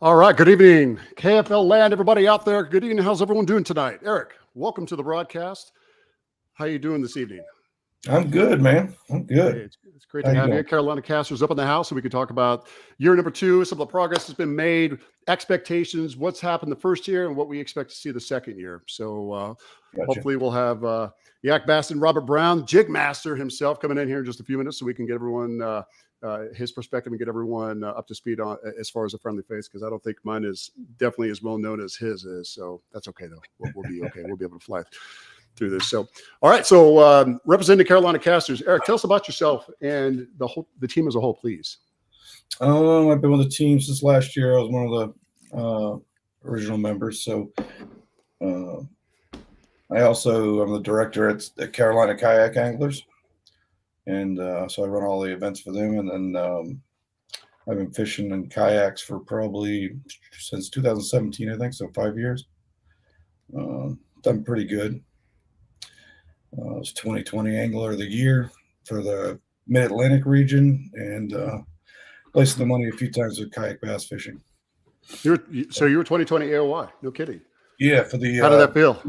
All right. Good evening, KFL land, everybody out there. Good evening. How's everyone doing tonight? Eric, welcome to the broadcast. How you doing this evening? I'm good, man. I'm good. Hey, it's great to have you. Carolina Casters up in the house, so we can talk about year number 2, some of the progress that's been made, expectations, what's happened the first year, and what we expect to see the second year. So hopefully we'll have Yak Baston, Robert Brown, Jig Master himself coming in here in just a few minutes, so we can get everyone his perspective and get everyone up to speed on as far as a friendly face, because I don't think mine is definitely as well known as his is. So that's okay though. We'll be okay. We'll be able to fly through this. So, all right. So representing the Carolina Casters, Eric, tell us about yourself and the team as a whole, please. I've been with the team since last year. I was one of the original members. So I'm the director at the Carolina Kayak Anglers. And so I run all the events for them. And then I've been fishing in kayaks for probably since 2017, I think. So 5 years. Done pretty good. I was 2020 Angler of the Year for the Mid-Atlantic region, and placing the money a few times with kayak bass fishing. You were 2020 AOY. No kidding. Yeah. For the how did that feel?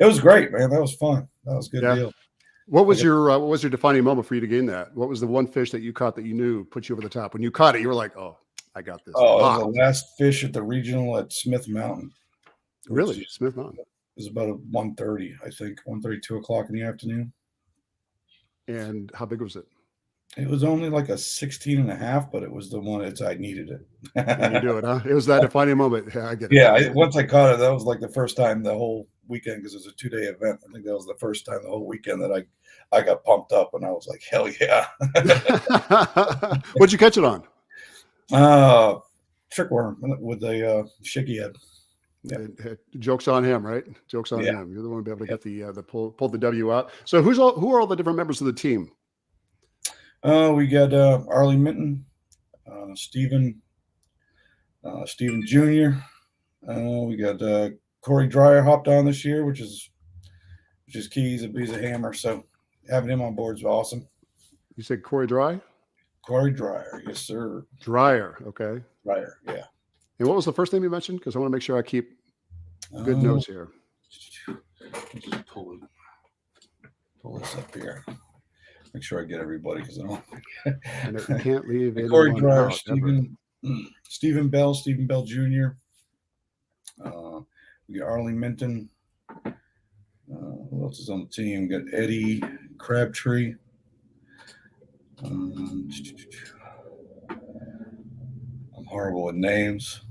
It was great, man. That was fun. That was a good deal. What was your defining moment for you to gain that? What was the one fish that you caught that you knew put you over the top? When you caught it, you were like, "Oh, I got this." Oh, it was the last fish at the regional at Smith Mountain. Really, Smith Mountain. It was about 1:30, I think, 1:30, 2 o'clock in the afternoon. And how big was it? It was only like a 16.5, but it was the one I needed it. When you do it, huh? It was that defining moment. I get it. Yeah, once I caught it, that was like the first time the whole weekend, because it was a 2-day event. I think that was the first time the whole weekend that I got pumped up, and I was like, hell yeah. What'd you catch it on? Trickworm with a shaky head. Yeah. Joke's on him, right? Joke's on him. You're the one to be able to get the pull the W out. So who are all the different members of the team? We got Arlie Minton, Stephen Jr. We got Corey Dreyer hopped on this year, which is key. He's a hammer, so having him on board is awesome. You said Corey Dry? Corey Dreyer, yes sir. Dryer, okay. Dreyer, yeah. And what was the first name you mentioned? Because I want to make sure I keep good notes here. Just pull this up here. Make sure I get everybody, because I don't. And it can't leave anyone Corey Dreyer, out, Stephen Bell Jr. We got Arlie Minton. Who else is on the team? We got Eddie Crabtree. I'm horrible with names.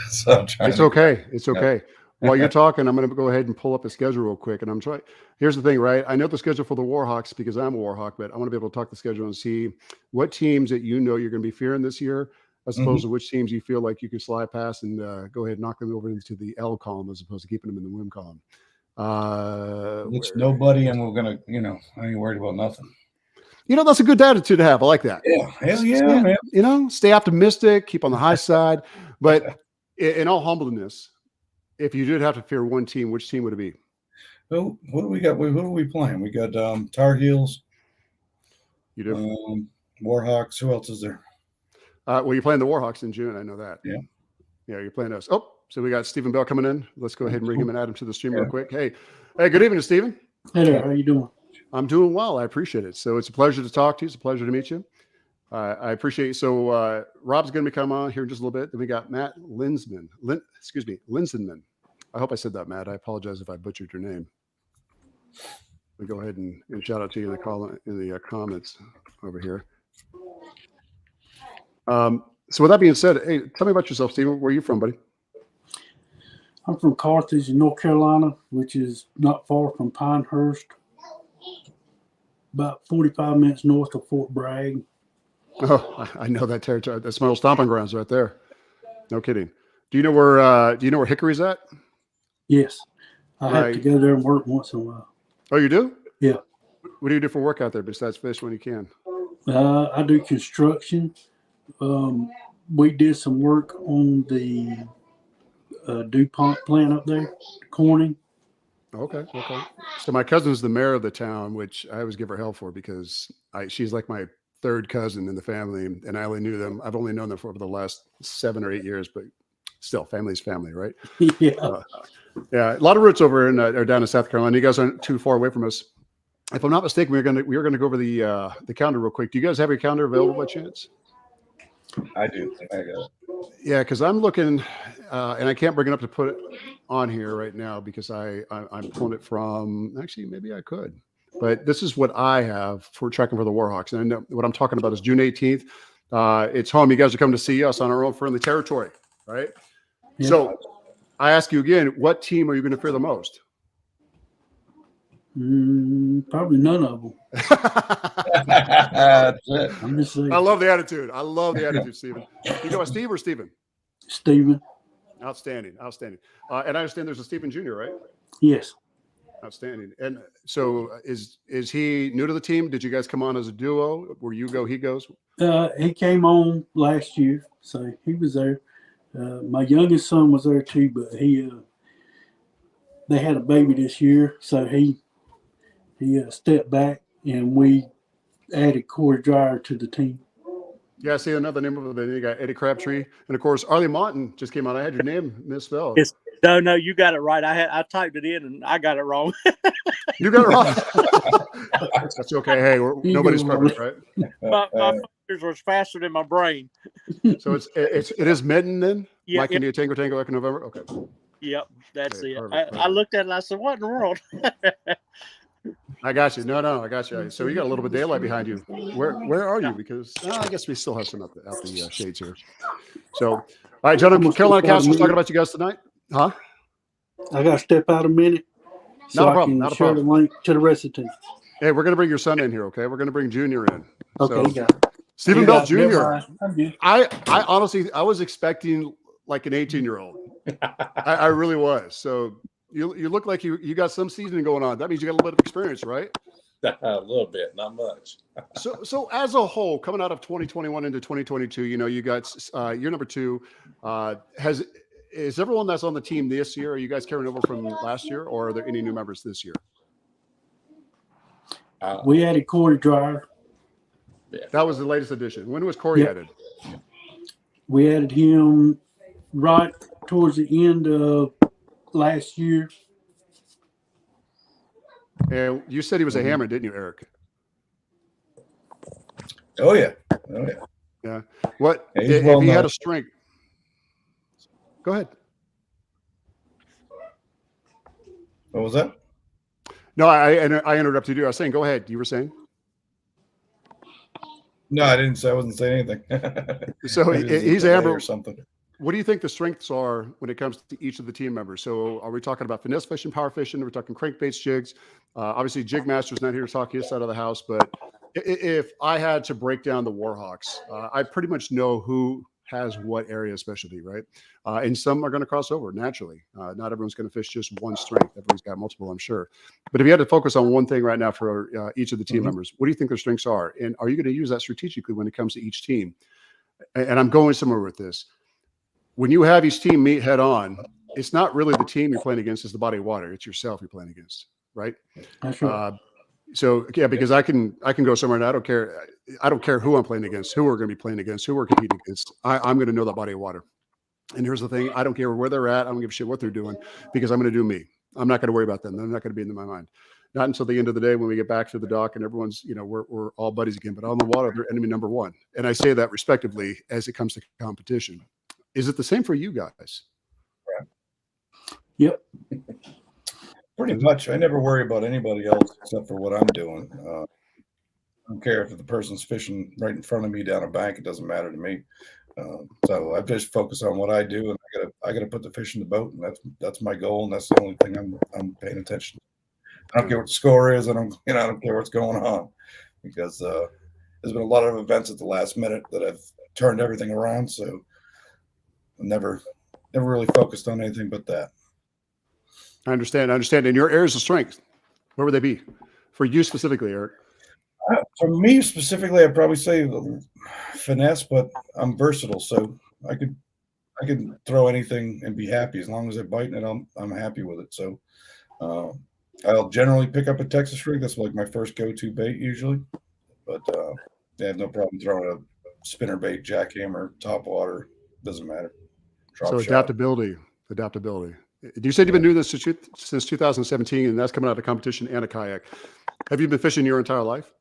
So it's okay. It's okay. While you're talking, I'm going to go ahead and pull up the schedule real quick. And I'm trying. Here's the thing, right? I know the schedule for the Warhawks because I'm a Warhawk, but I want to be able to talk the schedule and see what teams that you're going to be fearing this year, as opposed to which teams you feel like you can slide past and go ahead and knock them over into the L column as opposed to keeping them in the WIM column. It's nobody, and we're going to, I ain't worried about nothing. That's a good attitude to have. I like that. Yeah, hell yeah, man. Stay optimistic, keep on the high side. But in all humbleness, if you did have to fear one team, which team would it be? Well, what do we got? Who are we playing? We got Tar Heels. You do? Warhawks. Who else is there? Well, you're playing the Warhawks in June. I know that. Yeah. Yeah, you're playing us. Oh, so we got Stephen Bell coming in. Let's go ahead and bring him and add him to the stream real quick. Hey, good evening, Stephen. Hey there. How you doing? I'm doing well. I appreciate it. So it's a pleasure to talk to you. It's a pleasure to meet you. I appreciate it. So Rob's going to come on here in just a little bit. Then we got Matt Linsenman. I hope I said that, Matt. I apologize if I butchered your name. We go ahead and shout out to you in the comments over here. So with that being said, hey, tell me about yourself, Stephen. Where are you from, buddy? I'm from Carthage, North Carolina, which is not far from Pinehurst, about 45 minutes north of Fort Bragg. Oh, I know that territory. That's my old stomping grounds right there. No kidding. Do you know where Hickory's at? Yes. I have to go there and work once in a while. Oh, you do? Yeah. What do you do for work out there besides fish when you can? I do construction. We did some work on the DuPont plant up there, Corning. Okay. So my cousin's the mayor of the town, which I always give her hell for because she's like my third cousin in the family, and I only knew them. I've only known them for over the last 7 or 8 years, but still, family's family, right? Yeah. Yeah, a lot of roots over in or down in South Carolina. You guys aren't too far away from us. If I'm not mistaken, we were gonna go over the calendar real quick. Do you guys have your calendar available by chance? I do. I got it. Yeah, because I'm looking, and I can't bring it up to put it on here right now because I'm pulling it from. Actually, maybe I could, but this is what I have for tracking for the Warhawks, and I know what I'm talking about is June 18th. It's home. You guys are coming to see us on our own friendly territory, right? Yeah. So I ask you again, what team are you going to fear the most? Probably none of them. That's it. I'm just saying. I love the attitude. I love the attitude, Stephen. You go with Steve or Stephen? Stephen. Outstanding. And I understand there's a Stephen Jr., right? Yes. Outstanding. And so is he new to the team? Did you guys come on as a duo? Where you go, he goes? He came on last year, so he was there. My youngest son was there too, but they had a baby this year, so he stepped back, and we added Corey Dreyer to the team. Yeah, I see another name over there. You got Eddie Crabtree, and of course Arlie Martin just came out. I had your name misspelled. No, you got it right. I typed it in and I got it wrong. You got it wrong. That's okay. Hey, nobody's perfect, right? my fingers were faster than my brain. So it is Mitten then? Yeah, Mike India Tango Tango Echo November? Okay. Yep, that's Okay, it. perfect. I looked at it and I said, "What in the world?" I got you. No, I got you. So you got a little bit of daylight behind you. Where are you? Because I guess we still have some out the shades here. So, all right, gentlemen, Carolina Castle's talking about you guys tonight. Huh? I got to step out a minute so Not a I problem, can not a share problem. the link to the rest of the team. Hey, we're going to bring your son in here, okay? We're going to bring Junior in. Okay, So, you got it. Stephen You Bell got it. Never Jr. mind. I'm good. I honestly, I was expecting like an 18-year-old. I really was. So you look like you got some seasoning going on. That means you got a little bit of experience, right? A little bit, not much. So as a whole, coming out of 2021 into 2022, you got year number 2. Is everyone that's on the team this year, are you guys carrying over from last year, or are there any new members this year? We added Corey Dreyer. That was the latest addition. When was Corey added? We added him right towards the end of last year. And you said he was a hammer, didn't you, Eric? Oh yeah. Yeah. What Yeah, if he had a strength? Go ahead. What was that? No, I interrupted you. I was saying, go ahead. You were saying. No, I didn't say. I wasn't saying anything. So he's a amber or something. What do you think the strengths are when it comes to each of the team members? So are we talking about finesse fishing, power fishing? We're talking crankbaits, jigs. Obviously, Jig Master's not here to talk his side of the house, but if I had to break down the Warhawks, I pretty much know who has what area of specialty, right? And some are going to cross over naturally. Not everyone's going to fish just one strength. Everyone's got multiple, I'm sure. But if you had to focus on one thing right now for each of the team members, what do you think their strengths are? And are you going to use that strategically when it comes to each team? And I'm going somewhere with this. When you have each team meet head on, it's not really the team you're playing against, it's the body of water. It's yourself you're playing against, right? That's right. So yeah, because I can go somewhere and I don't care who I'm playing against, who we're going to be playing against, who we're competing against. I'm going to know that body of water. And here's the thing: I don't care where they're at. I don't give a shit what they're doing because I'm going to do me. I'm not going to worry about them. They're not going to be in my mind. Not until the end of the day when we get back to the dock and everyone's, we're all buddies again. But on the water, they're enemy number one. And I say that respectively as it comes to competition. Is it the same for you guys? Yep. Pretty much. I never worry about anybody else except for what I'm doing. I don't care if the person's fishing right in front of me down a bank. It doesn't matter to me. So I just focus on what I do, and I gotta put the fish in the boat, and that's my goal, and that's the only thing I'm paying attention to. I don't care what the score is. I don't care what's going on, because there's been a lot of events at the last minute that have turned everything around. So I never really focused on anything but that. I understand. And your areas of strength, where would they be for you specifically, Eric? For me specifically, I'd probably say finesse, but I'm versatile, so I could throw anything and be happy as long as I bite it. I'm happy with it. So I'll generally pick up a Texas rig. That's like my first go-to bait usually. But They have no problem throwing a spinnerbait, jackhammer, top water. Doesn't matter. Drop So shot. adaptability. You said you've been doing this since 2017, and that's coming out of competition and a kayak. Have you been fishing your entire life?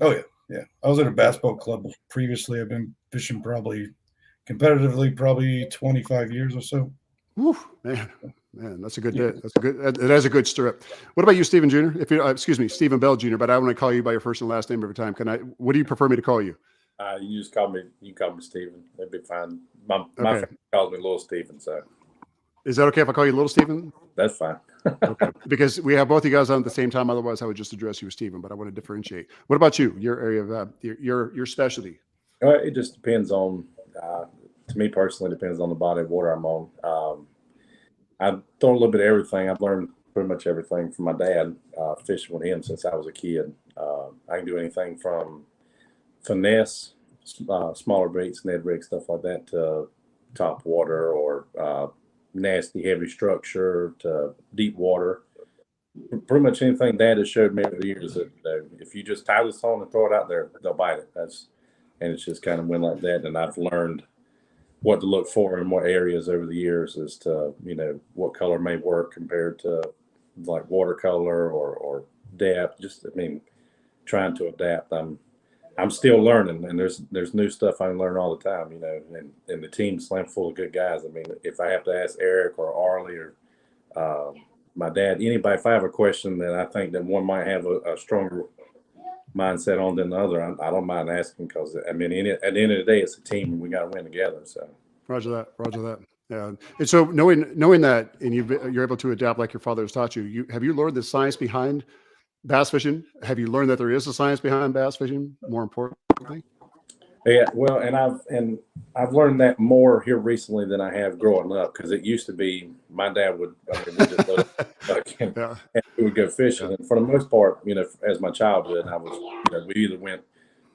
Oh yeah, yeah. I was at a bass boat club previously. I've been fishing competitively 25 years or so. Whew, man, that's a good. It has a good stirrup. What about you, Stephen Jr.? If you, excuse me, Stephen Bell Jr. But I want to call you by your first and last name every time. What do you prefer me to call you? You just call me. You call me Steven. That'd be fine. My friend calls me Little Steven. So is that okay if I call you Little Steven? that's fine. Okay, because we have both you guys on at the same time. Otherwise, I would just address you as Steven. But I want to differentiate. What about you? Your area of your specialty? It just depends on. To me personally, depends on the body of water I'm on. I've done a little bit of everything. I've learned pretty much everything from my dad, fishing with him since I was a kid. I can do anything from finesse, smaller baits, Ned rig, stuff like that, to top water or nasty, heavy structure to deep water. Pretty much anything Dad has showed me over the years that if you just tie this on and throw it out there, they'll bite it. And it's just kind of went like that. And I've learned what to look for in what areas over the years as to, what color may work compared to like watercolor or depth. Trying to adapt. I'm still learning, and there's new stuff I can learn all the time, and the team's slam full of good guys. If I have to ask Eric or Arlie or my dad, anybody, if I have a question that I think that one might have a stronger mindset on than the other, I don't mind asking, because at the end of the day, it's a team and we got to win together. So Roger that. Yeah. And so knowing that, and you're able to adapt like your father has taught you, have you learned the science behind bass fishing? Have you learned that there is a science behind bass fishing, more importantly? Yeah, well, and I've learned that more here recently than I have growing up, because it used to be my dad would we just let it and we would go fishing, and for the most part, as my childhood, I was we either went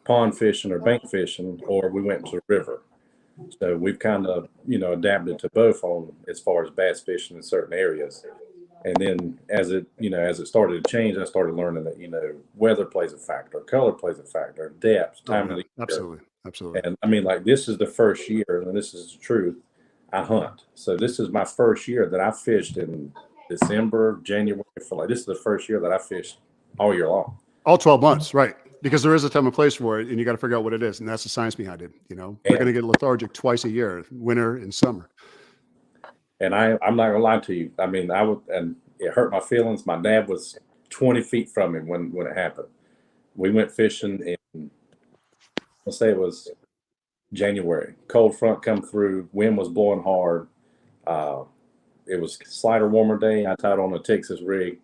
pond fishing or bank fishing, or we went to the river. So we've kind of adapted to both on as far as bass fishing in certain areas. And then as it started to change, I started learning that, weather plays a factor, color plays a factor, depth, time of the year. Absolutely. And like, this is the first year, and this is the truth, I hunt. So this is my first year that I fished in December, January. This is the first year that I fished all year long. All 12 months, right? Because there is a time and place for it, and you got to figure out what it is, and that's the science behind it. They're going to get lethargic twice a year, winter and summer. And I'm not gonna lie to you. I would, and it hurt my feelings. My dad was 20 feet from him when it happened. We went fishing in, let's say it was January. Cold front come through. Wind was blowing hard. It was slighter, warmer day. I tied on a Texas rig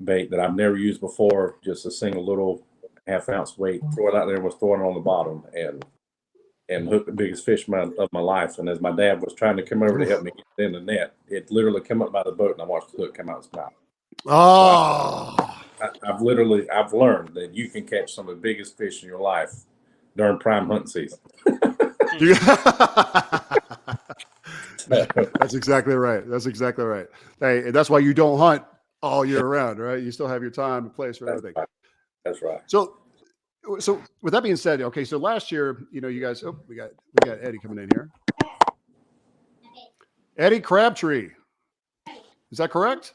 bait that I've never used before. Just a single little half-ounce weight. Throw it out there and was throwing it on the bottom and hooked the biggest fish of my life. And as my dad was trying to come over to help me get in the net, it literally came up by the boat, and I watched the hook come out his mouth. Oh. So I've learned that you can catch some of the biggest fish in your life during prime hunting season. That's exactly right. Hey, and that's why you don't hunt all year round, right? You still have your time and place for everything. That's right. So with that being said, okay, so last year, you guys, we got Eddie coming in here. Eddie Crabtree. Is that correct?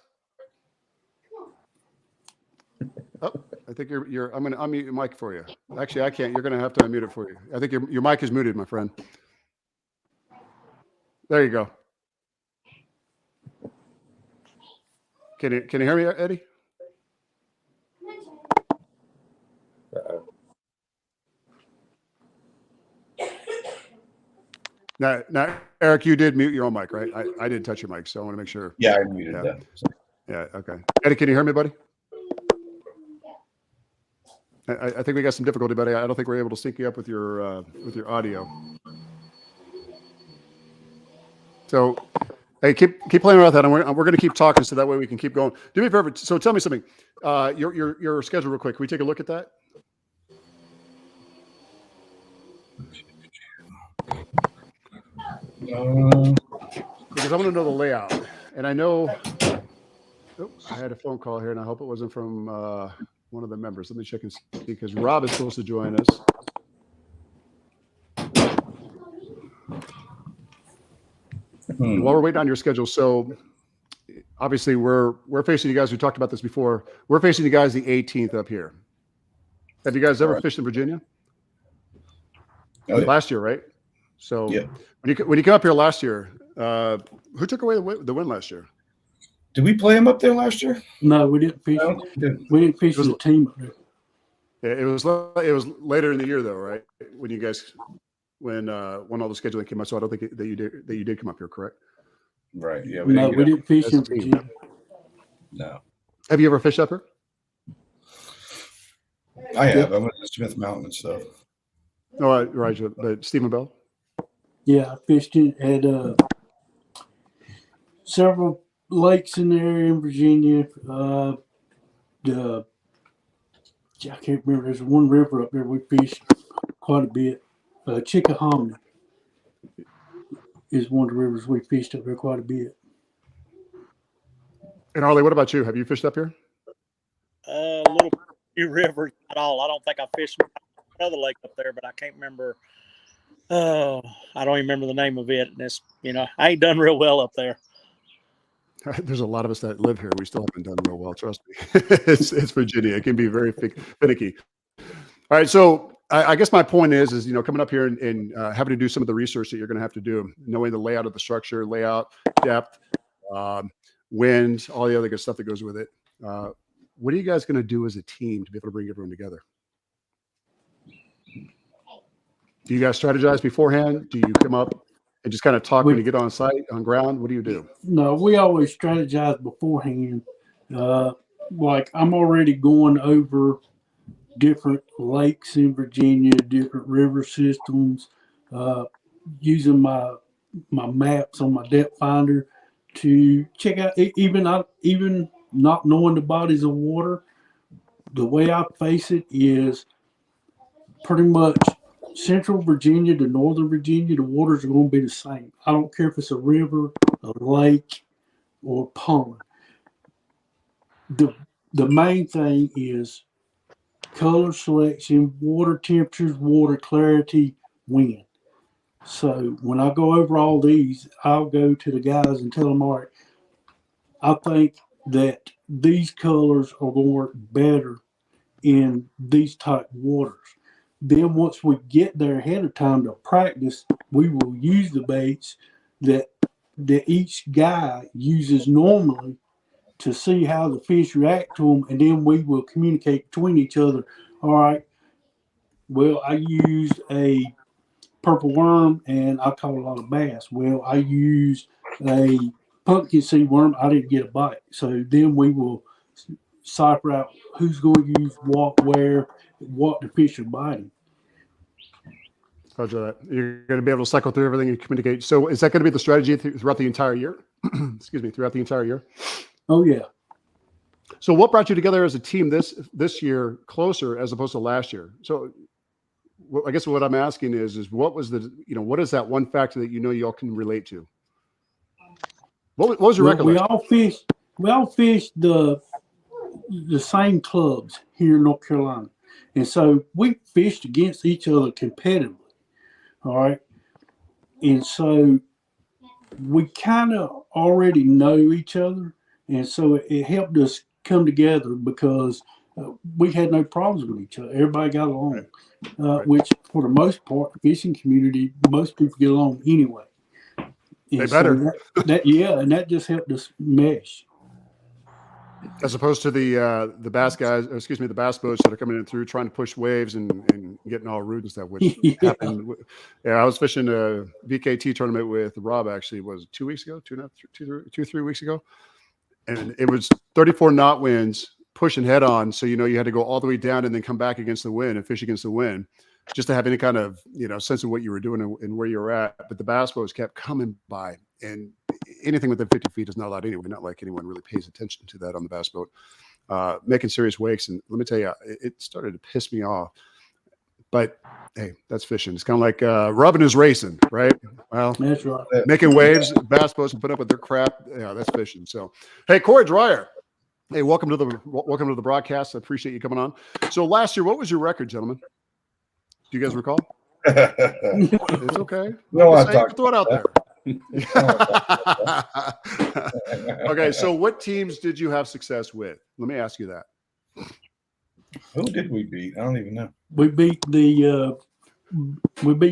Oh, I think I'm going to unmute your mic for you. Actually, I can't. You're going to have to unmute it for you. I think your mic is muted, my friend. There you go. Can you hear me, Eddie? Uh-oh. Now, Eric, you did mute your own mic, right? I didn't touch your mic, so I want to make sure. Yeah, I muted that. Yeah, okay. Eddie, can you hear me, buddy? I think we got some difficulty, buddy. I don't think we're able to sync you up with your audio. So, hey, keep playing around with that, and we're going to keep talking, so that way we can keep going. Do me a favor. So, tell me something. Your schedule, real quick. Can we take a look at that? Because I want to know the layout, and I know. I had a phone call here, and I hope it wasn't from one of the members. Let me check and see, because Rob is supposed to join us. While we're waiting on your schedule, so obviously we're facing you guys. We talked about this before. We're facing you guys the 18th up here. Have you guys ever fished in Virginia? Oh, yeah. Last year, right? So Yeah. when you come up here last year, who took away the win last year? Did we play him up there last year? No, we didn't fish. No, we didn't. We didn't fish the team up there. Yeah, it was later in the year though, right? When you guys when all the scheduling came out. So I don't think that you did come up here, correct? Right. Yeah. No, we didn't fish as in a team. Virginia. No. Have you ever fished up here? I have. I went to Smith Mountain and stuff. No, right, but Stephen Bell. Yeah, I fished in at several lakes in the area in Virginia. I can't remember. There's one river up there we fished quite a bit. Chickahominy is one of the rivers we fished up there quite a bit. And Harley, what about you? Have you fished up here? A little few rivers at all. I don't think I fished another lake up there, but I can't remember. Oh, I don't even remember the name of it. And it's, I ain't done real well up there. There's a lot of us that live here. We still haven't done real well. Trust me. It's Virginia. It can be very finicky. All right. So I guess my point is coming up here and having to do some of the research that you're going to have to do, knowing the layout of the structure, layout, depth, wind, all the other good stuff that goes with it. What are you guys going to do as a team to be able to bring everyone together? Do you guys strategize beforehand? Do you come up and just kind of talk when you get on site, on ground? What do you do? No, we always strategize beforehand. Like I'm already going over different lakes in Virginia, different river systems, using my maps on my depth finder to check out, even not knowing the bodies of water. The way I face it is pretty much Central Virginia to Northern Virginia, the waters are going to be the same. I don't care if it's a river, a lake, or a pond. The main thing is color selection, water temperatures, water clarity, wind. So when I go over all these, I'll go to the guys and tell them, all right, I think that these colors are going to work better in these type waters. Then once we get there ahead of time to practice, we will use the baits that each guy uses normally to see how the fish react to them, and then we will communicate between each other. All right, well, I used a purple worm and I caught a lot of bass. Well, I used a pumpkin seed worm. I didn't get a bite. So then we will cipher out who's going to use what, where, what the fish are biting. Roger that. You're going to be able to cycle through everything and communicate. So is that going to be the strategy throughout the entire year? Excuse me, throughout the entire year? Oh, yeah. So what brought you together as a team this year closer as opposed to last year? So I guess what I'm asking is what was what is that one factor that y'all can relate to? What was your record? We all fished the same clubs here in North Carolina. And so we fished against each other competitively. All right. And so we kind of already know each other. And so it helped us come together because we had no problems with each other. Everybody got along, which for the most part, the fishing community, most people get along anyway. And they better. So that just helped us mesh. As opposed to the bass guys, the bass boats that are coming in through trying to push waves and getting all rude and stuff, which happened. Yeah, I was fishing a VKT tournament with Rob, actually, was 2 weeks ago, 3 weeks ago. And it was 34 knot winds pushing head on. So, you had to go all the way down and then come back against the wind and fish against the wind just to have any kind of, sense of what you were doing and where you were at. But the bass boats kept coming by, and anything within 50 feet is not allowed anyway. Not like anyone really pays attention to that on the bass boat, making serious wakes. And let me tell you, it started to piss me off. But hey, that's fishing. It's kind of like rubbing is racing, right? Well, that's right. Making waves, bass boats put up with their crap. Yeah, that's fishing. So, hey, Corey Dreyer. Hey, welcome to the broadcast. I appreciate you coming on. So last year, what was your record, gentlemen? Do you guys recall? It's okay. No, Throw it out there. Okay, so what teams did you have success with? Let me ask you that. Who did we beat? I don't even know. We beat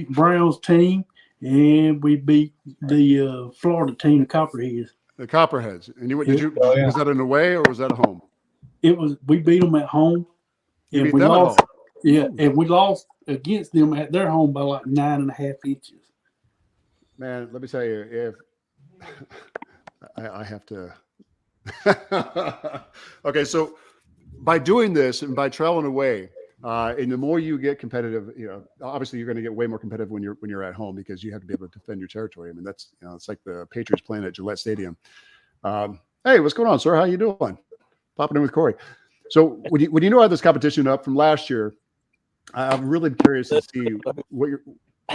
Brown's team, and we beat the Florida team, the Copperheads. The Copperheads. And did you Oh, yeah. was that an away or was that a home? We beat them at home, You and beat we them at lost. home. Yeah, and we lost against them at their home by like 9.5 inches. Man, let me tell you, if I have to. Okay, so by doing this and by traveling away, and the more you get competitive, obviously you're going to get way more competitive when you're at home because you have to be able to defend your territory. I mean, that's it's like the Patriots playing at Gillette Stadium. Hey, what's going on, sir? How you doing? Popping in with Corey. So when you know I had this competition up from last year, I'm really curious to see where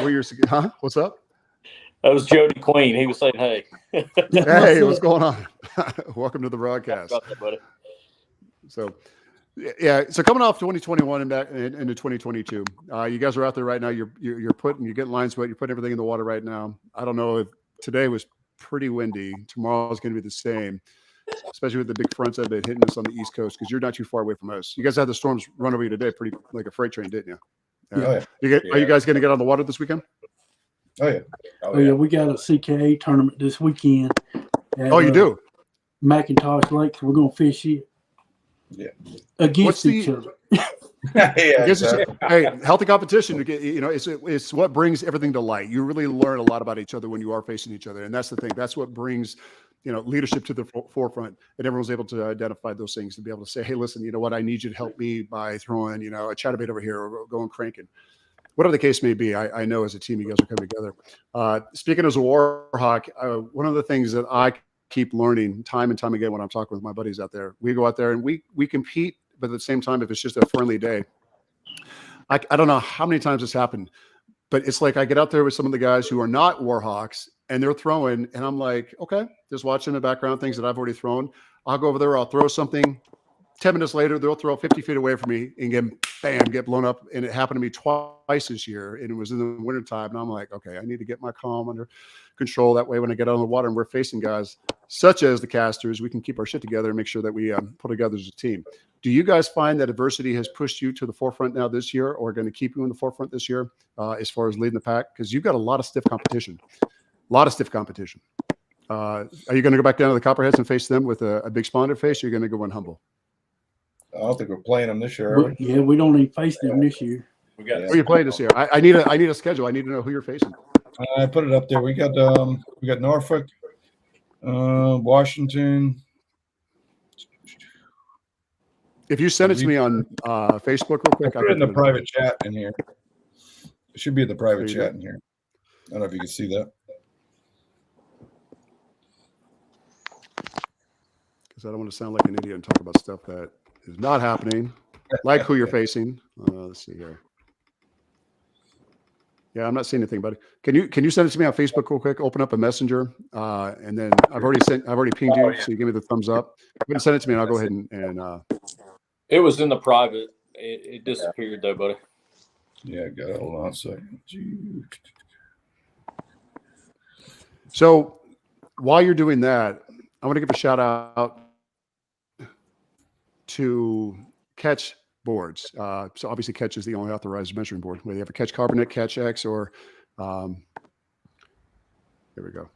you're. Huh? What's up? That was Jody Queen. He was saying, "Hey, Hey, what's going on? Welcome to the broadcast." about that, buddy." So, yeah. So coming off 2021 and back into 2022, you guys are out there right now. You're getting lines wet. You're putting everything in the water right now. I don't know if today was pretty windy. Tomorrow is going to be the same, especially with the big fronts that have been hitting us on the East Coast because you're not too far away from us. You guys had the storms run over you today, pretty like a freight train, didn't you? Yeah. Are you guys going to get on the water this weekend? Oh yeah. Oh yeah, we got a CKA tournament this weekend. At, Oh, you do? McIntosh Lake. We're gonna fish it. Yeah. Against each other. Yeah. Hey, healthy competition. It's what brings everything to light. You really learn a lot about each other when you are facing each other, and that's the thing. That's what brings leadership to the forefront, and everyone's able to identify those things to be able to say, hey, listen, you know what? I need you to help me by throwing a chatterbait over here or going cranking. Whatever the case may be, I know as a team, you guys are coming together. Speaking as a Warhawk, one of the things that I keep learning time and time again when I'm talking with my buddies out there, we go out there and we compete, but at the same time, if it's just a friendly day, I don't know how many times this happened, but it's like I get out there with some of the guys who are not Warhawks and they're throwing, and I'm like, okay, just watching the background things that I've already thrown. I'll go over there, I'll throw something. 10 minutes later, they'll throw 50 feet away from me and get blown up. And it happened to me twice this year. And it was in the wintertime. And I'm like, okay, I need to get my calm under control. That way, when I get out on the water and we're facing guys such as the casters, we can keep our shit together and make sure that we pull together as a team. Do you guys find that adversity has pushed you to the forefront now this year, or going to keep you in the forefront this year as far as leading the pack? Because you've got a lot of stiff competition. Are you going to go back down to the Copperheads and face them with a big spawner face, or are you going to go in humble? I don't think we're playing them this year. We don't even face them this year. We got. Who are you playing this year? I need a schedule. I need to know who you're facing. I put it up there. We got Norfolk, Washington. If you send it to me on Facebook real quick, I put it in the private chat in here. It should be in the private chat in here. I don't know if you can see that. Because I don't want to sound like an idiot and talk about stuff that is not happening, like who you're facing. Let's see here. Yeah, I'm not seeing anything, buddy. Can you send it to me on Facebook real quick? Open up a messenger, and then I've already pinged you, so you give me the thumbs up. Go ahead and send it to me, and I'll go ahead and. It was in the private. It disappeared though, buddy. Yeah, got it. Hold on a second. So while you're doing that, I want to give a shout out to Catch boards. So obviously Catch is the only authorized measuring board, whether you have a Catch Carbonate, Catch X, or there we go,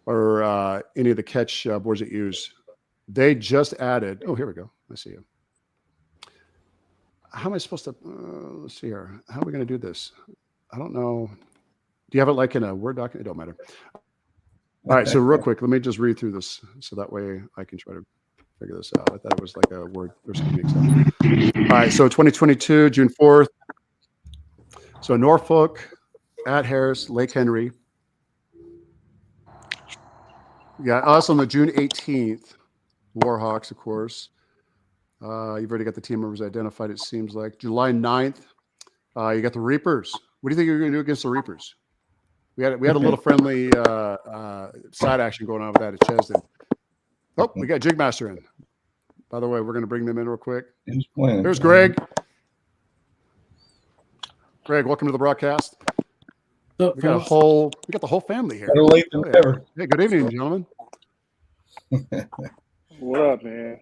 or any of the Catch boards that you use. They just added, oh, here we go. I see you. How am I supposed to, let's see here. How are we going to do this? I don't know. Do you have it like in a Word document? It don't matter. All right. So real quick, let me just read through this so that way I can try to figure this out. I thought it was like a Word. There's something mixed up. All right. So 2022, June 4th. So Norfolk, at Harris, Lake Henry. Yeah. Us on the June 18th, Warhawks, of course. You've already got the team members identified, it seems like. July 9th, you got the Reapers. What do you think you're going to do against the Reapers? We had a little friendly side action going on with that at Chesden. Oh, we got Jig Master in. By the way, we're going to bring them in real quick. There's Greg. Greg, welcome to the broadcast. Up, We got fellas? the whole family here. Better late than Yeah. never. Hey, good evening, gentlemen. What up, man?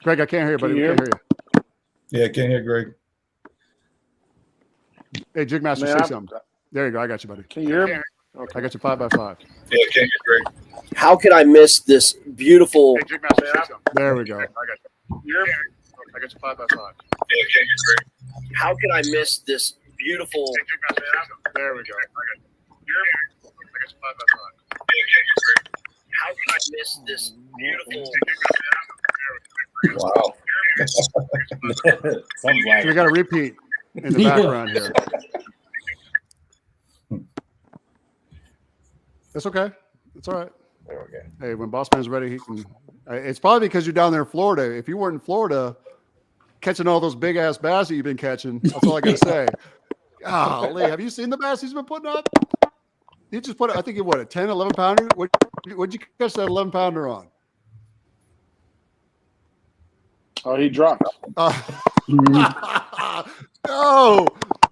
Greg, I can't hear you, buddy. Can you We can't hear you. Yeah, can't hear Greg. Hey, Jig Master, Man, say something. There you go. I got you, buddy. Can you hear me? Okay. I got you 5x5. Yeah, can't hear Greg. How could I miss this beautiful? Hey, Jig Master, say something. There we go. I got you. I got you 5x5. Yeah, can't hear Greg. How could I miss this beautiful? Hey, Jig Master, say something. There we go. I got you 5x5. How could I miss this beautiful? Wow. Sounds like So we got a repeat in the Yeah. background here. That's okay. It's all right. there we go. Hey, when Boss Man's ready, he can. It's probably because you're down there in Florida. If you weren't in Florida, catching all those big ass bass that you've been catching, that's all I gotta say. Golly, have you seen the bass he's been putting up? He just put, I think, what, a 10, 11 pounder? What'd you catch that 11 pounder on? Oh, he dropped. No,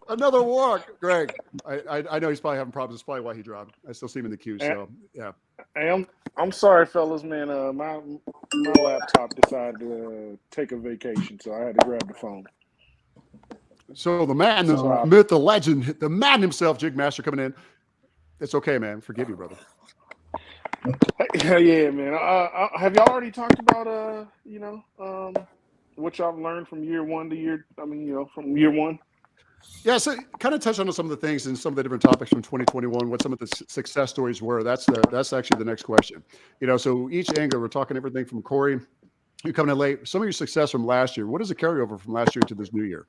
another walk, Greg. I know he's probably having problems. That's probably why he dropped. I still see him in the queue. So yeah. Hey, I'm sorry, fellas, man. My laptop decided to take a vacation, so I had to grab the phone. So the man, the myth, the legend, the man himself, Jig Master, coming in. It's okay, man. Forgive you, brother. Yeah, man. Have y'all already talked about what y'all learned from year one to year? I mean, from year one. Yeah, so kind of touch on some of the things and some of the different topics from 2021. What some of the success stories were. That's actually the next question. So each angle, we're talking everything from Corey, you coming in late. Some of your success from last year. What is the carryover from last year to this new year?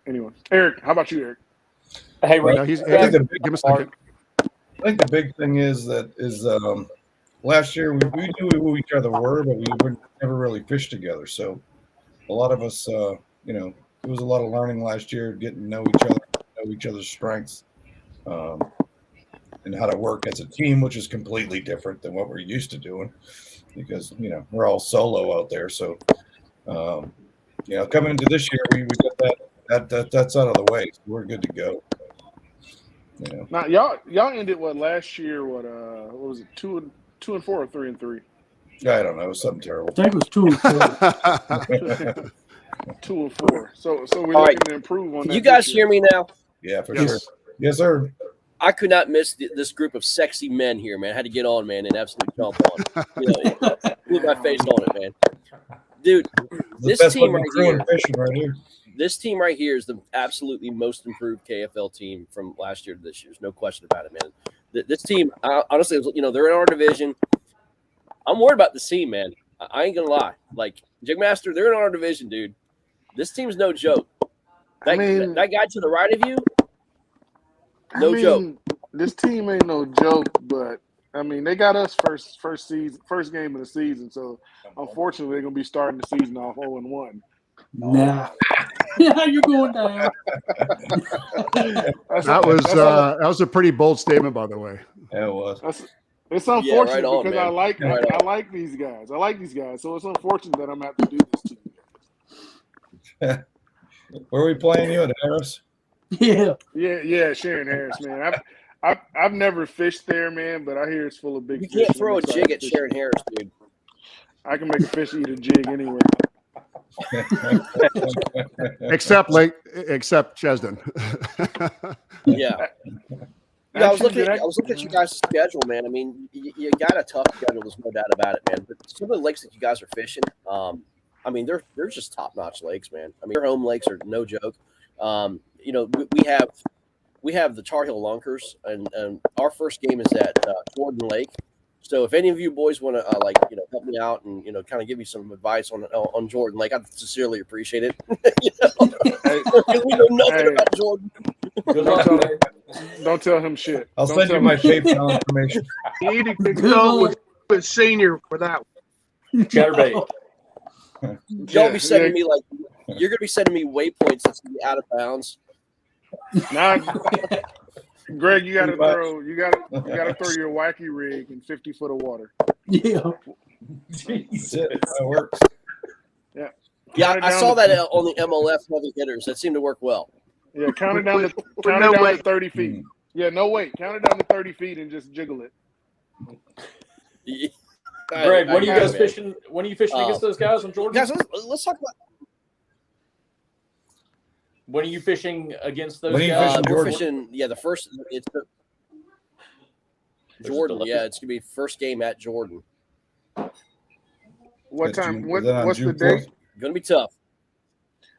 Anyone? Eric, how about you, Eric? Hey, Ray. No, give him a second. I think the big thing is last year we knew who each other were, but we would never really fish together. So a lot of us, it was a lot of learning last year, getting to know each other, know each other's strengths, and how to work as a team, which is completely different than what we're used to doing because, we're all solo out there. So, coming into this year, we got that's out of the way. So we're good to go. Now, y'all ended last year? What was it? 2-4 or 3-3? I don't know. It was something terrible. I think it was 2 and 4. 2-4. So we're All looking right. to improve on Can that. you guys this hear year. me now? Yeah, for Yes. sure. Yes, sir. I could not miss this group of sexy men here, man. I had to get on, man, and absolutely jump on. Put my face on it, man. Dude, this team right here. Fishing right here. This team right here is the absolutely most improved KFL team from last year to this year. There's no question about it, man. This team, honestly, they're in our division. I'm worried about this team, man. I ain't gonna lie. Like JigMaster, they're in our division, dude. This team's no joke. That guy to the right of you, no joke. This team ain't no joke, but they got us first game of the season. So unfortunately, they're gonna be starting the season off 0-1. Nah. You're going down. That was a pretty bold statement, by the way. Yeah, it was. It's unfortunate right on, because man. I like these guys. I like these guys. So it's unfortunate that I'm going to have to do this to you. Where are we playing you at Harris? Yeah. Yeah, Sharon Harris, man. I've never fished there, man, but I hear it's full of big You fish. can't throw a jig at Sharon Harris, dude. I can make a fish eat a jig anywhere. Except Chesden. Yeah. I was looking at you guys' schedule, man. I mean, you got a tough schedule. There's no doubt about it, man. But some of the lakes that you guys are fishing, they're just top-notch lakes, man. I mean, your home lakes are no joke. We have the Tar Heel Lunkers, and our first game is at Jordan Lake. So if any of you boys want to help me out and kind of give me some advice on Jordan Lake, I'd sincerely appreciate it. We know nothing about Jordan. Don't tell him shit. I'll send you my PayPal information. You need to go with senior for that one. Chatterbait. Y'all be sending me you're gonna be sending me waypoints that's gonna be out of bounds. Nah, Greg, you gotta throw your wacky rig in 50 foot of water. Yeah. That's it. That works. Yeah. Yeah, Count it I down saw to- that on the MLS heavy hitters. That seemed to work well. Yeah, count it down to With count no it down weight. to 30 feet. Yeah, no weight. Count it down to 30 feet and just jiggle it. Greg, when are you I- guys man. fishing? When are you fishing against those guys on Jordan? Guys, let's talk about. When are you fishing against those When are you guys? fishing We're Jordan? fishing. Yeah, the first. It's the Jordan. Yeah, it's gonna be first game at Jordan. What Is time? that on What's the June date? 4th? Gonna be tough.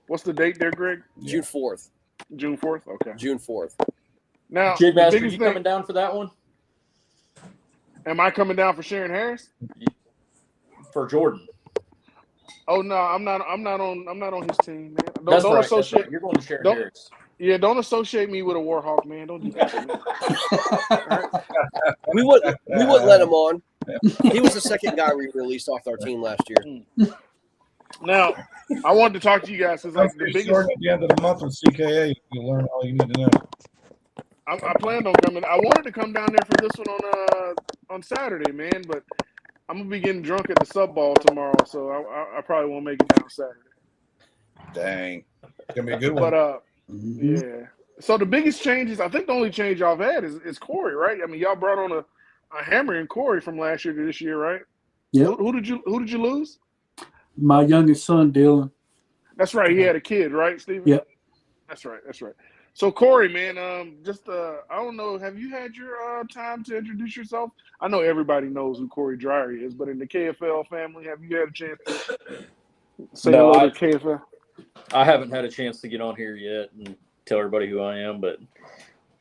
What's the date there, Greg? June 4th. June 4th? Okay. June 4th. Now, Jig the Master, biggest you thing, coming down for that one? am I coming down for Sharon Harris? For Jordan. Oh no, I'm not on his team, man. Don't, That's don't right. associate. That's right. You're going to Sharon don't- Harris. Yeah, don't associate me with a Warhawk, man. Don't do that to me. All right? We wouldn't let him on. He was the second guy we released off our team last year. Now, I wanted to talk to you guys because like the biggest. Jordan at the end of the month with CKA, you'll learn all you need to know. I planned on coming. I wanted to come down there for this one on Saturday, man, but I'm gonna be getting drunk at the sub ball tomorrow, so I probably won't make it down Saturday. Dang. It's going to be a good one. But yeah. So the biggest changes, I think the only change y'all have had is Corey, right? I mean, y'all brought on a hammer in Corey from last year to this year, right? Yep. Who did you lose? My youngest son, Dylan. That's right. He had a kid, right, Steven? Yep. That's right. So Corey, man, I don't know. Have you had your time to introduce yourself? I know everybody knows who Corey Dreyer is, but in the KFL family, have you had a chance to say No, hello to KFL? I haven't had a chance to get on here yet and tell everybody who I am, but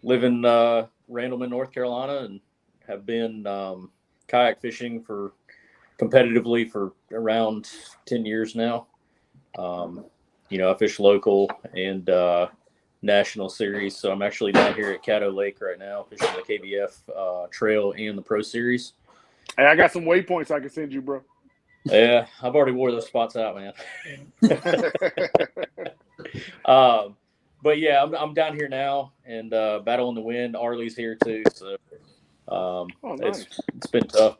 live in Randleman, North Carolina, and have been kayak fishing competitively for around 10 years now. I fish local and national series, so I'm actually down here at Caddo Lake right now fishing the KBF Trail and the Pro Series. Hey, I got some waypoints I can send you, bro. Yeah, I've already wore those spots out, man. But yeah, I'm down here now and battle in the wind. Arlie's here too, so nice. it's been tough,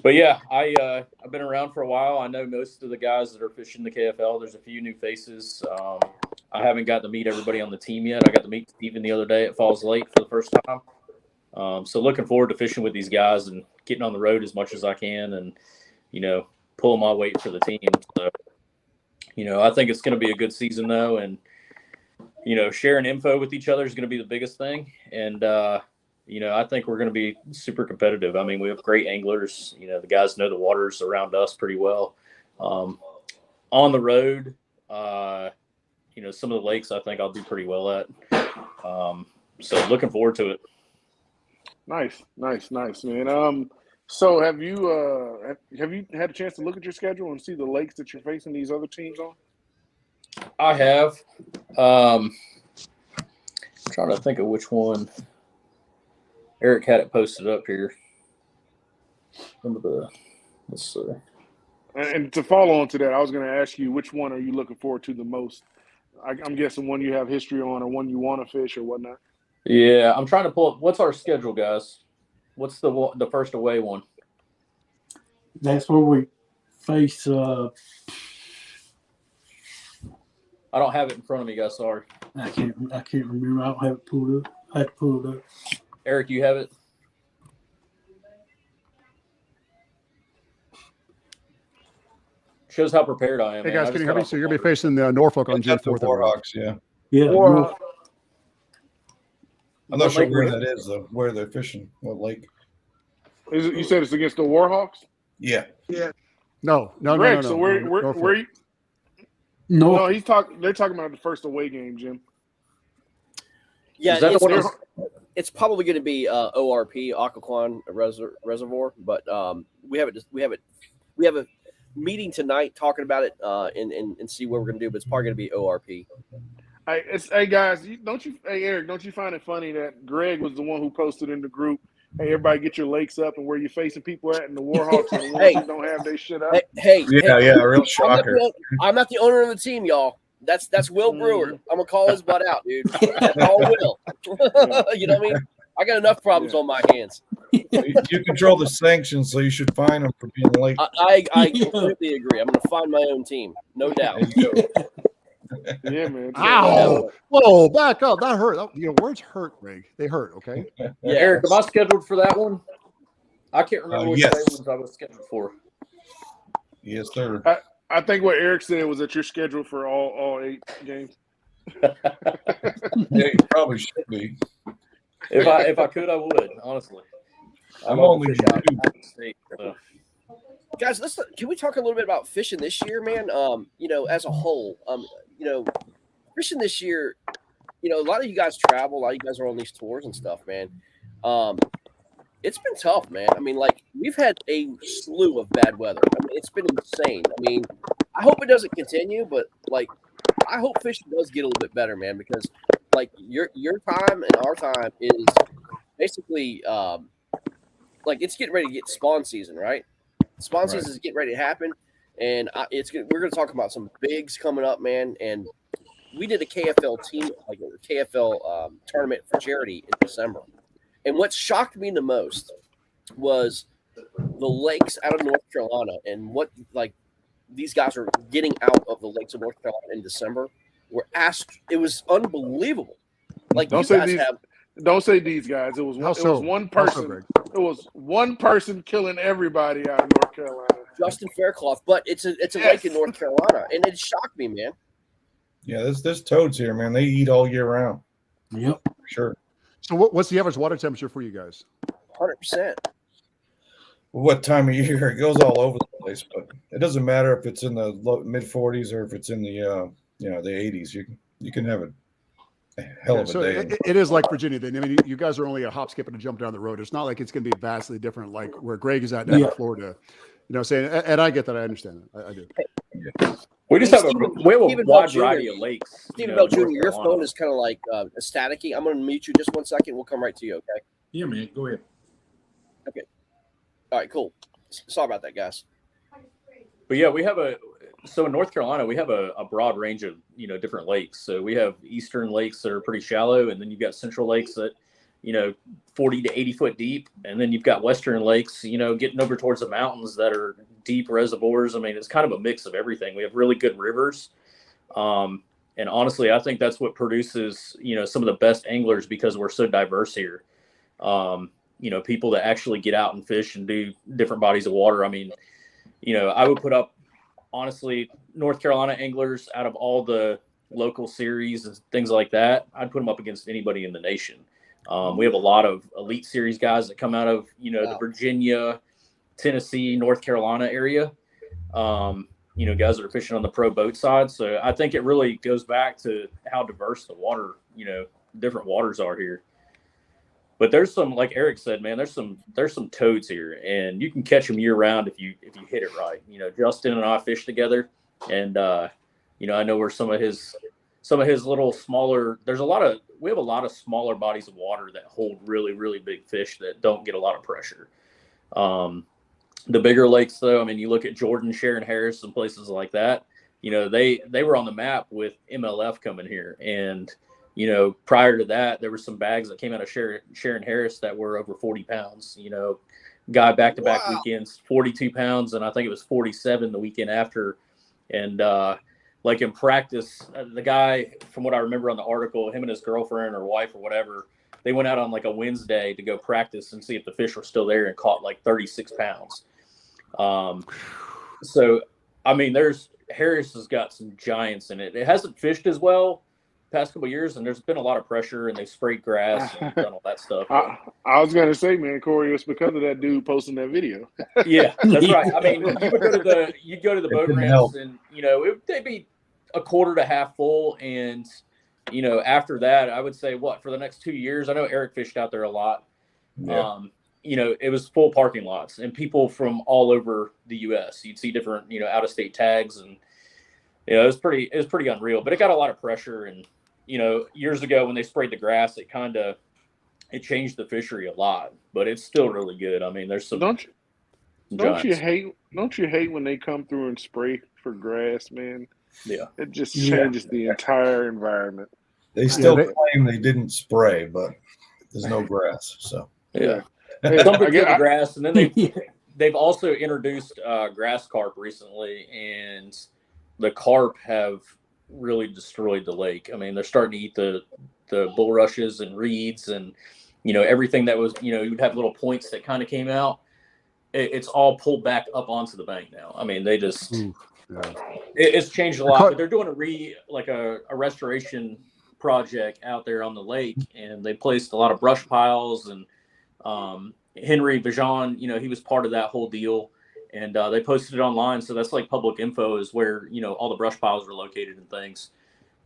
but yeah, I've been around for a while. I know most of the guys that are fishing the KFL. There's a few new faces. I haven't got to meet everybody on the team yet. I got to meet Steven the other day at Falls Lake for the first time. So looking forward to fishing with these guys and getting on the road as much as I can, and pulling my weight for the team. So I think it's going to be a good season though, and sharing info with each other is going to be the biggest thing. And I think we're going to be super competitive. I mean, we have great anglers. The guys know the waters around us pretty well. On the road, some of the lakes I think I'll do pretty well at. So looking forward to it. Nice, man. So have you had a chance to look at your schedule and see the lakes that you're facing these other teams on? I have. I'm trying to think of which one. Eric had it posted up here. Let's see. And to follow on to that, I was going to ask you, which one are you looking forward to the most? I'm guessing one you have history on, or one you want to fish, or whatnot. Yeah, I'm trying to pull up. What's our schedule, guys? What's the first away one? That's where we face. I don't have it in front of me, guys. Sorry. I can't remember. I don't have it pulled up. I have to pull it up. Eric, you have it? Shows how prepared I am. Hey man. guys, I can you just hear me? got So off you're the gonna be water. facing Norfolk on June That's the 4th. Warhawks, yeah. Yeah. Or I'm not sure lake where was it? that is, though, where they're fishing, what lake. You said it's against the Warhawks? Yeah. No. Greg, so where Norfolk. you? No. No, they're talking about the first away game, Jim. Yeah, Is that the one it's probably going to be ORP Occoquan Reservoir, but we have a meeting tonight talking about it and see what we're going to do. But it's probably going to be ORP. Hey guys, Eric, don't you find it funny that Greg was the one who posted in the group, "Hey, everybody, get your lakes up and where you're facing people at," and the Warhawks are the ones who don't have their shit up. Hey, Real shocker. I'm not the owner of the team, y'all. That's Will Brewer. I'm gonna call his butt out, dude. Call Will. You know what I mean? I got enough problems on my hands. You control the sanctions, so you should fine them for being late. I completely agree. I'm going to find my own team, no doubt. Yeah, man. Ow! Whoa, back up. That hurt. Words hurt, Greg. They hurt, okay? Yeah. Eric, am I scheduled for that one? I can't remember which yes. day ones I was scheduled for. Yes, sir. I think what Eric said was that you're scheduled for all 8 games. Yeah, you probably should be. If I could, I would, honestly. I'm only out of state, so. Guys, can we talk a little bit about fishing this year, man? As a whole, fishing this year, a lot of you guys travel, a lot of you guys are on these tours and stuff, man. It's been tough, man. I mean, like, we've had a slew of bad weather. I mean, it's been insane. I mean, I hope it doesn't continue, but like, I hope fishing does get a little bit better, man, because like your time and our time is basically like it's getting ready to get spawn season, right? Spawn season is getting ready to happen, and we're going to talk about some bigs coming up, man. And we did a KFL team, like a KFL tournament for charity in December. And what shocked me the most was the lakes out of North Carolina and what like these guys are getting out of the lakes of North Carolina in December. It was unbelievable. Like Don't say these guys. It was one person. It was one person killing everybody out of North Carolina. Justin Faircloth, but it's a lake in North Carolina, and it shocked me, man. Yeah, there's toads here, man. They eat all year round. Yep, for sure. So what's the average water temperature for you guys? 100%. What time of year? It goes all over the place, but it doesn't matter if it's in the mid 40s or if it's in the the 80s. You can have a hell of a day. It is like Virginia. Then I mean, you guys are only a hop, skip, and a jump down the road. It's not like it's going to be vastly different, like where Greg is at down in Florida. Saying, and I get that. I understand that. I do. Yeah. We just have a wide variety of lakes. Stephen Bell Jr., your phone is kind of like staticky. I'm going to mute you just 1 second. We'll come right to you, okay? Yeah, man. Go ahead. Okay. All right, cool. Sorry about that, guys. But yeah, so in North Carolina, we have a broad range of, different lakes. So we have eastern lakes that are pretty shallow, and then you've got central lakes that, 40 to 80 foot deep. And then you've got western lakes, getting over towards the mountains that are deep reservoirs. I mean, it's kind of a mix of everything. We have really good rivers. And honestly, I think that's what produces, some of the best anglers because we're so diverse here. People that actually get out and fish and do different bodies of water. I mean, I would put up, honestly, North Carolina anglers out of all the local series and things like that, I'd put them up against anybody in the nation. We have a lot of elite series guys that come out of, the Virginia, Tennessee, North Carolina area. Guys that are fishing on the pro boat side. So I think it really goes back to how diverse the water, different waters are here. But there's some, like Eric said, man, there's some toads here, and you can catch them year round if you hit it right. Justin and I fish together, and I know where some of his little smaller. We have a lot of smaller bodies of water that hold really, really big fish that don't get a lot of pressure. The bigger lakes, though, I mean, you look at Jordan, Sharon Harris, and places like that. They were on the map with MLF coming here, and prior to that, there were some bags that came out of Sharon Harris that were over 40 pounds. Guy back-to-back weekends, 42 pounds, and I think it was 47 the weekend after. And like in practice, the guy, from what I remember on the article, him and his girlfriend or wife or whatever, they went out on like a Wednesday to go practice and see if the fish were still there and caught like 36 pounds. So, I mean, Harris has got some giants in it. It hasn't fished as well past couple of years, and there's been a lot of pressure, and they've sprayed grass and done all that stuff. I was gonna say, man, Corey, it's because of that dude posting that video. Yeah, that's right. I mean, you'd go to the boat ramps, and they'd be a quarter to half full, and after that, I would say for the next 2 years, I know Eric fished out there a lot. Yeah. It was full parking lots and people from all over the U.S. You'd see different out of state tags, and it was pretty unreal. But it got a lot of pressure, and years ago when they sprayed the grass, it changed the fishery a lot, but it's still really good. I mean, there's some. Don't you hate when they come through and spray for grass, man? Yeah, it just changes the entire environment. They still claim they didn't spray, but there's no grass. So Yeah. Hey, Some I could kill get- the grass, and then Yeah. they've also introduced grass carp recently, and the carp have really destroyed the lake. I mean, they're starting to eat the bulrushes and reeds and everything that was you'd have little points that kind of came out. It's all pulled back up onto the bank now. I mean, they just it's changed a lot. But they're doing a restoration project out there on the lake, and they placed a lot of brush piles and Henry Bajan, he was part of that whole deal, and they posted it online. So that's like public info is where, all the brush piles are located and things.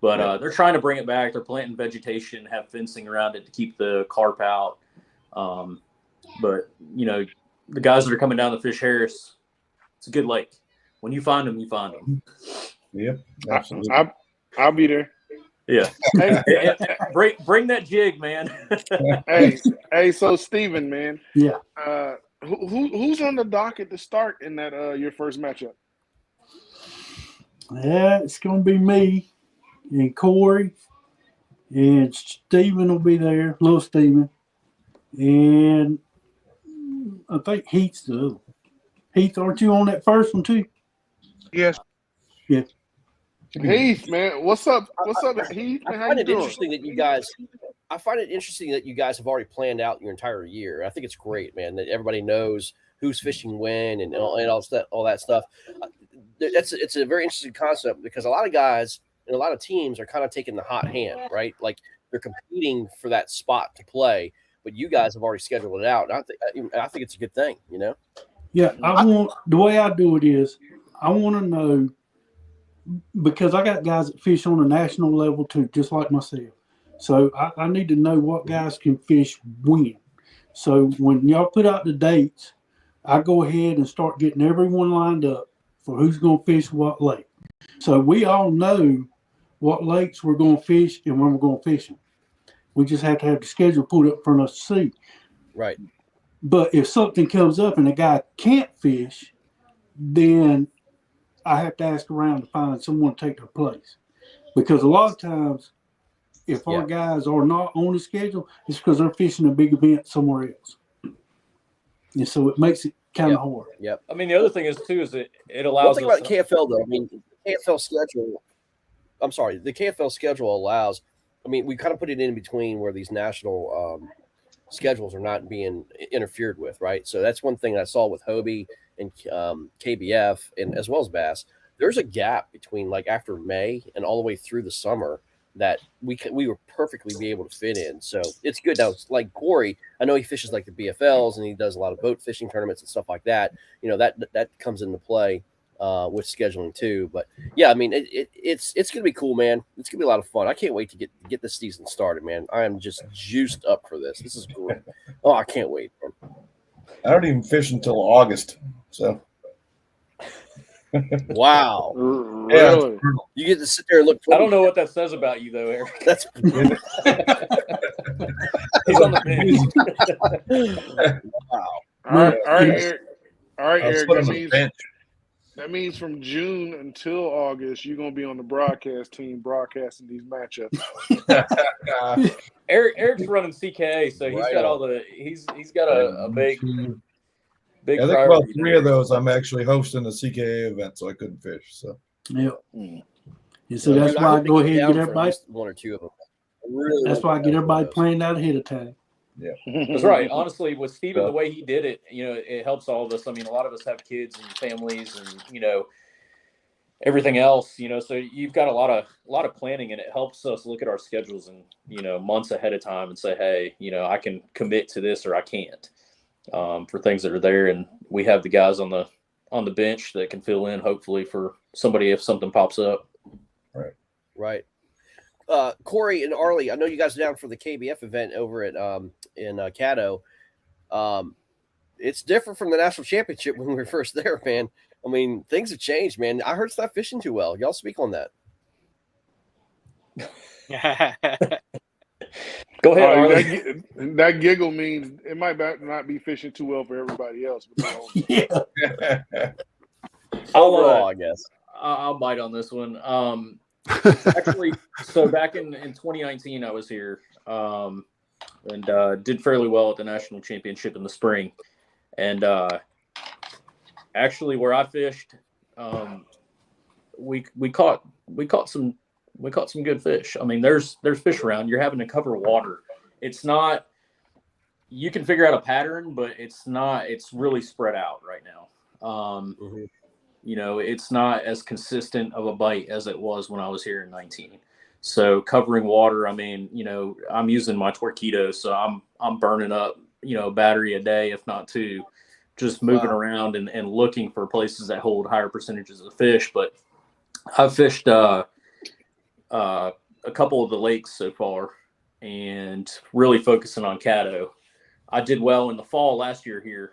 But they're trying to bring it back. They're planting vegetation, have fencing around it to keep the carp out. But, the guys that are coming down to Fish Harris, it's a good lake. When you find them, you find them. yep, absolutely. I'll be there. Yeah. Hey, bring that jig, man. hey, so Steven, man. Yeah. Who's on the docket to start in that your first matchup? Yeah, it's gonna be me and Corey, and Steven will be there, little Steven, and I think Heath's the other. Heath, aren't you on that first one too? Yes. Yeah. Heath, man, what's up? What's up, Heath? Man, I how find you it doing? interesting that you guys. I find it interesting that you guys have already planned out your entire year. I think it's great, man, that everybody knows who's fishing when and all that stuff. It's a very interesting concept because a lot of guys and a lot of teams are kind of taking the hot hand, right? Like they're competing for that spot to play, but you guys have already scheduled it out. And I think it's a good thing, Yeah, the way I do it is I want to know, because I got guys that fish on a national level too, just like myself. So I need to know what guys can fish when. So when y'all put out the dates, I go ahead and start getting everyone lined up for who's going to fish what lake. So we all know what lakes we're going to fish and when we're going to fish them. We just have to have the schedule put up for us to see. Right. But if something comes up and a guy can't fish, then I have to ask around to find someone to take their place. Because a lot of times, if our guys are not on the schedule, it's because they're fishing a big event somewhere else. And so it makes it kind of hard. Yep. I mean, the other thing is, too, is it allows One thing about the KFL, though, I mean, the KFL schedule, the KFL schedule allows, we kind of put it in between where these national schedules are not being interfered with, right? So that's one thing I saw with Hobie and KBF and as well as Bass. There's a gap between like after May and all the way through the summer that we would perfectly be able to fit in. So it's good. Now, like Corey, I know he fishes like the BFLs and he does a lot of boat fishing tournaments and stuff like that. That comes into play with scheduling too. But yeah, it's going to be cool, man. It's going to be a lot of fun. I can't wait to get this season started, man. I am just juiced up for this. This is great. Oh, I can't wait, man. I don't even fish until August. So wow. Really? You get to sit there and look. I don't know what that says about you, though, Eric. That's He's on the bench. wow. All right, Eric. All right, I'll Eric. put him on the bench. That means from June until August, you're gonna be on the broadcast team broadcasting these matchups. Eric's running CKA, so he's got all the he's got a big I think about priority 3 of those I'm actually hosting a CKA event, so I couldn't fish. So yeah. And so that's why I go ahead and get everybody. One or two of them. That's why I get everybody planned out ahead of time. yeah, That's right. Honestly, with Steven, the way he did it, it helps all of us. I mean, a lot of us have kids and families and, everything else, so you've got a lot of planning, and it helps us look at our schedules and, months ahead of time and say, hey, I can commit to this or I can't for things that are there. And we have the guys on the bench that can fill in, hopefully, for somebody if something pops up. Right. Corey and Arlie, I know you guys are down for the KBF event over at in Caddo. It's different from the national championship when we were first there, man. Things have changed, man. I heard it's not fishing too well. Y'all speak on that. Go ahead, Arlie. That giggle means it might not be fishing too well for everybody else. But Yeah. Overall, I guess. I'll bite on this one. Actually, so back in 2019, I was here. and did fairly well at the national championship in the spring. And actually, where I fished, we caught some good fish. I mean, there's fish around. You're having to cover water. It's not. You can figure out a pattern, but it's not. It's really spread out right now. You know, it's not as consistent of a bite as it was when I was here in 19. So covering water, I mean, you know, I'm using my Torquedo, so I'm burning up, you know, a battery a day, if not two, just moving around and looking for places that hold higher percentages of fish. But I've fished a couple of the lakes so far and really focusing on Caddo. I did well in the fall last year here.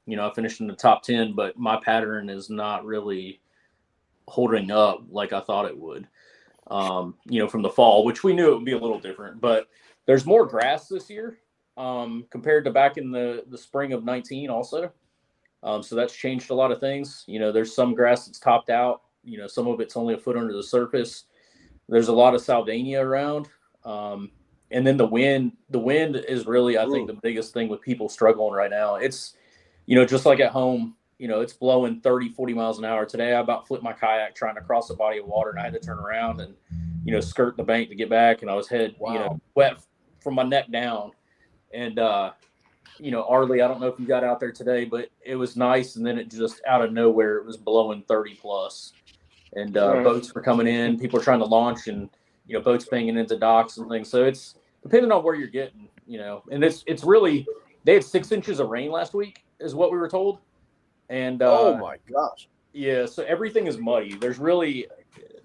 You know, I finished in the top 10, but my pattern is not really holding up like I thought it would, you know, from the fall, which we knew it would be a little different. But there's more grass this year compared to back in the spring of 19 also. So that's changed a lot of things. You know, there's some grass that's topped out. You know, some of it's only a foot under the surface. There's a lot of Saldania around. And then the wind is really, I think, the biggest thing with people struggling right now. It's, you know, just like at home, you know, it's blowing 30, 40 miles an hour. Today, I about flipped my kayak trying to cross a body of water, and I had to turn around and, you know, skirt the bank to get back. And I was you know, wet from my neck down. And, you know, Arlie, I don't know if you got out there today, but it was nice. And then it just out of nowhere, it was blowing 30 plus. And boats were coming in. People were trying to launch and, you know, boats banging into docks and things. So it's depending on where you're getting, you know. And it's really – they had 6 inches of rain last week is what we were told. And oh, my gosh. Yeah, so everything is muddy. There's really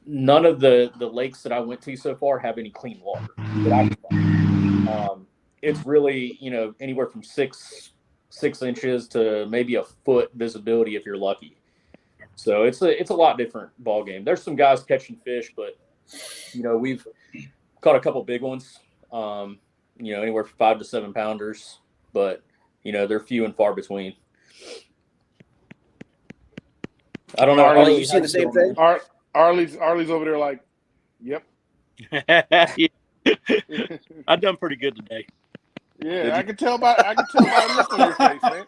none of the lakes that I went to so far have any clean water that I can find. It's really, you know, anywhere from 6 inches to maybe a foot visibility if you're lucky. So it's a lot different ball game. There's some guys catching fish, but, you know, we've caught a couple big ones, you know, anywhere from 5 to 7 pounders, but, you know, they're few and far between. I don't know. Arlie, you see the same thing? Arlie's over there like, yep. I've done pretty good today. Yeah, I can tell by the look on your face, man.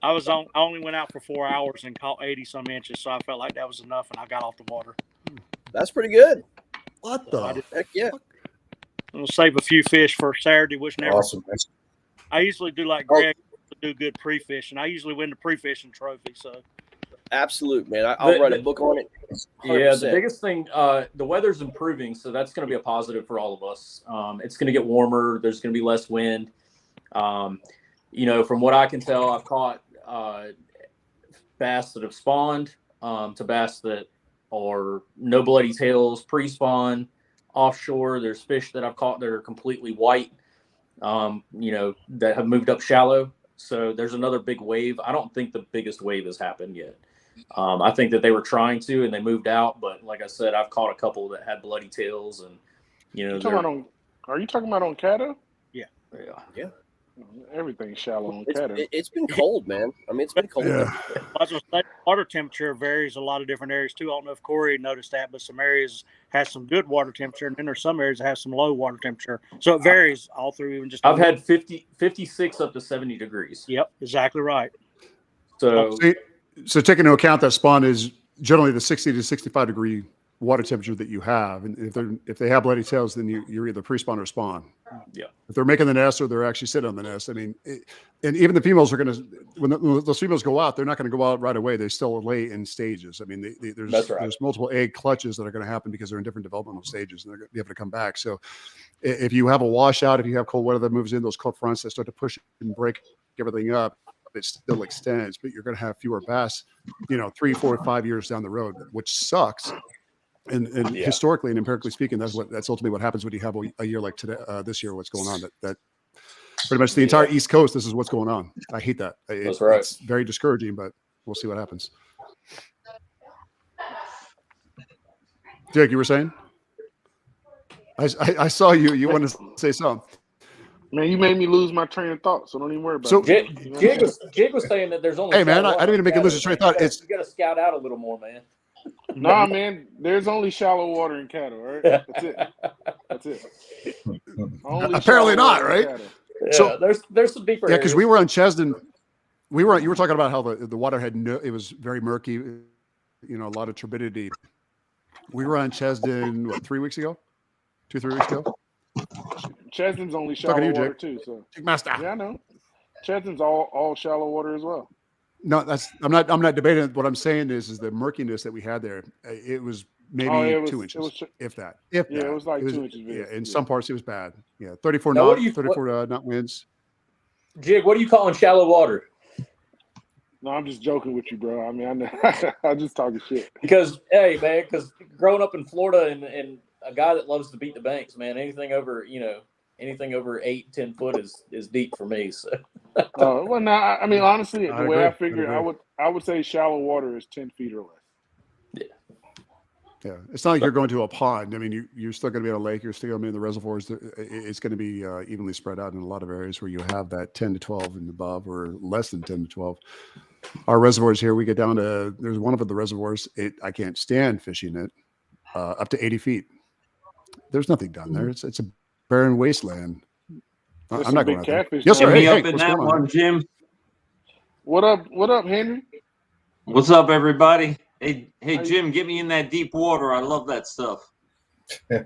I only went out for 4 hours and caught 80 some inches, so I felt like that was enough, and I got off the water. That's pretty good. What the? Heck yeah. I'm gonna save a few fish for Saturday, which never. Awesome. I usually do like Greg to do good pre-fishing. I usually win the pre-fishing trophy, so. Absolute, man. I'll write a book on it. 100%. Yeah, the biggest thing, the weather's improving, so that's going to be a positive for all of us. It's going to get warmer. There's going to be less wind. You know, from what I can tell, I've caught bass that have spawned to bass that are no bloody tails, pre-spawn, offshore. There's fish that I've caught that are completely white, you know, that have moved up shallow. So there's another big wave. I don't think the biggest wave has happened yet. I think that they were trying to, and they moved out. But like I said, I've caught a couple that had bloody tails, and you know. Are you talking about on Caddo? Yeah. Everything's shallow on Caddo. It's been cold, man. I mean, it's been cold. Yeah. I was gonna say, water temperature varies a lot of different areas too. I don't know if Corey noticed that, but some areas has some good water temperature, and then there's some areas that have some low water temperature. So it varies all through. Even just I've had 56 up to 70 degrees. Yep, exactly right. So take into account that spawn is generally the 60 to 65 degree water temperature that you have, and if they have bloody tails, then you're either pre-spawn or spawn. Yeah. If they're making the nest or they're actually sitting on the nest, I mean, and even the females are going to when those females go out, they're not going to go out right away. They still lay in stages. I mean, there's multiple egg clutches that are going to happen because they're in different developmental stages, and they're going to be able to come back. So if you have a washout, if you have cold weather that moves in, those cold fronts that start to push and break everything up, it still extends, but you're going to have fewer bass, you know, 3, 4, 5 years down the road, which sucks. And historically and empirically speaking, that's ultimately what happens when you have a year like today, this year, what's going on, that pretty much the entire East Coast, this is what's going on. I hate that. That's right. It's very discouraging, but we'll see what happens. Jake, you were saying? I saw you. You wanted to say something. Man, you made me lose my train of thought, so don't even worry about it. Jig was saying that there's only. Hey, man, I didn't even make you lose your train of thought. You got to scout out a little more, man. Nah, man. There's only shallow water in cattle. All right, that's it. That's it. Only Apparently shallow not, water in right? cattle. Yeah, So- there's some deeper. Yeah, because areas. we were on Chesden. You were talking about how the water had it was very murky, a lot of turbidity. We were on Chesden, 3 weeks ago? 2-3 weeks ago? Chesden's only Talking to shallow you, water Jake. too. So Jig Master. yeah, I know. Chesden's all shallow water as well. No, I'm not debating. What I'm saying is the murkiness that we had there. It was maybe it was- 2 it inches, was- if that. Yeah, it was like 2 inches. Yeah, in Yeah. some parts it was bad. Yeah, 34 Now, what knot, do you- 34 knot winds. Jig, what are you calling shallow water? No, I'm just joking with you, bro. I mean, I know. I'm just talking shit. Because hey, man, because growing up in Florida and a guy that loves to beat the banks, man, anything over 8-10 foot is deep for me. So Well, no, I mean, honestly, I the way agree. I figure, I would say shallow water is 10 feet or less. Yeah, it's not like you're going to a pond. I mean, you're still going to be at a lake. You're still going to be in the reservoirs. It's going to be evenly spread out in a lot of areas where you have that 10 to 12 and above, or less than 10 to 12. Our reservoirs here, we get down to, there's one of the reservoirs, I can't stand fishing it, up to 80 feet. There's nothing down there. It's a barren wasteland. There's I'm some not big going out there. catfish Yes, down sir. there. Hey, Get me up in what's that going on? one, Jim. What up, Henry? What's up, everybody? Hey, How you- Jim, get me in that deep water. I love that stuff.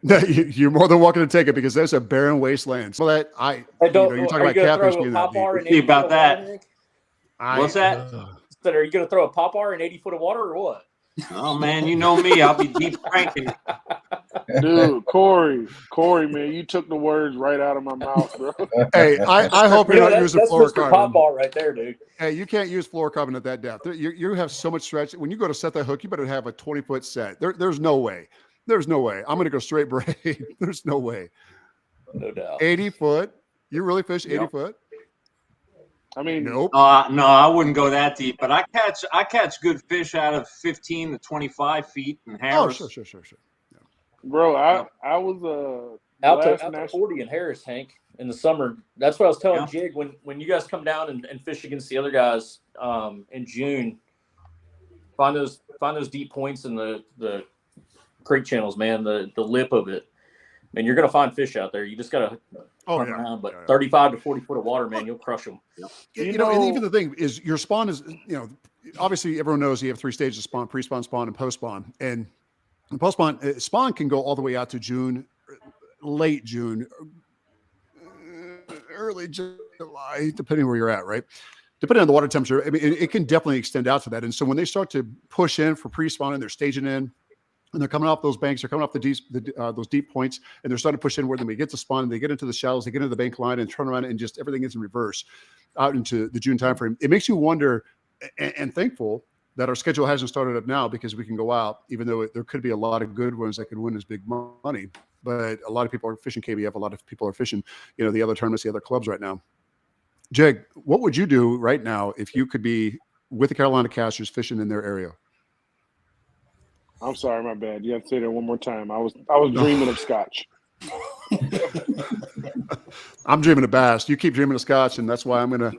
You're more than welcome to take it, because there's a barren wasteland. So that Hey, you're talking are about you gonna catfish throw a being that deep. popar in See 80 about foot of that. water, Nick? What's that? Said, are you gonna throw a popar in 80 foot of water or what? Oh man, you know me. I'll be deep cranking. Dude, Corey, man, you took the words right out of my mouth, bro. Hey, I hope you're not using that's Mr. fluorocarbon. Popar right there, dude. Hey, you can't use fluorocarbon at that depth. You have so much stretch. When you go to set that hook, you better have a 20-foot set. There's no way. There's no way. I'm going to go straight braid. There's no way. No doubt. 80 foot. You really fish 80 Yep. foot? I mean, Nope. No, I wouldn't go that deep, but I catch good fish out of 15 to 25 feet in Oh, Harris. sure. bro, I was Out last to national. 40 in Harris, Hank, in the summer. That's what I was telling Yeah. Jig when you guys come down and fish against the other guys in June. Find those deep points in the creek channels, man. The lip of it. Man, you're gonna find fish out there. You just gotta run around. But 35 to 40 foot of water, man, you'll crush them. You know, and even the thing is, your spawn is, obviously everyone knows you have 3 stages of spawn: pre-spawn, spawn, and post-spawn. And post-spawn, spawn can go all the way out to June, late June, early July, depending where you're at, right? Depending on the water temperature, I mean, it can definitely extend out to that. And so when they start to push in for pre-spawn and they're staging in, and they're coming off those banks, they're coming off those deep points, and they're starting to push in where they get to spawn, and they get into the shallows, they get into the bank line, and turn around, and just everything is in reverse out into the June timeframe. It makes you wonder and thankful that our schedule hasn't started up now, because we can go out, even though there could be a lot of good ones that could win us big money. But a lot of people are fishing KBF. A lot of people are fishing, the other tournaments, the other clubs right now. Jig, what would you do right now if you could be with the Carolina Casters fishing in their area? I'm sorry, my bad. You have to say that one more time. I was dreaming of scotch. I'm dreaming of bass. You keep dreaming of scotch, and that's why I'm gonna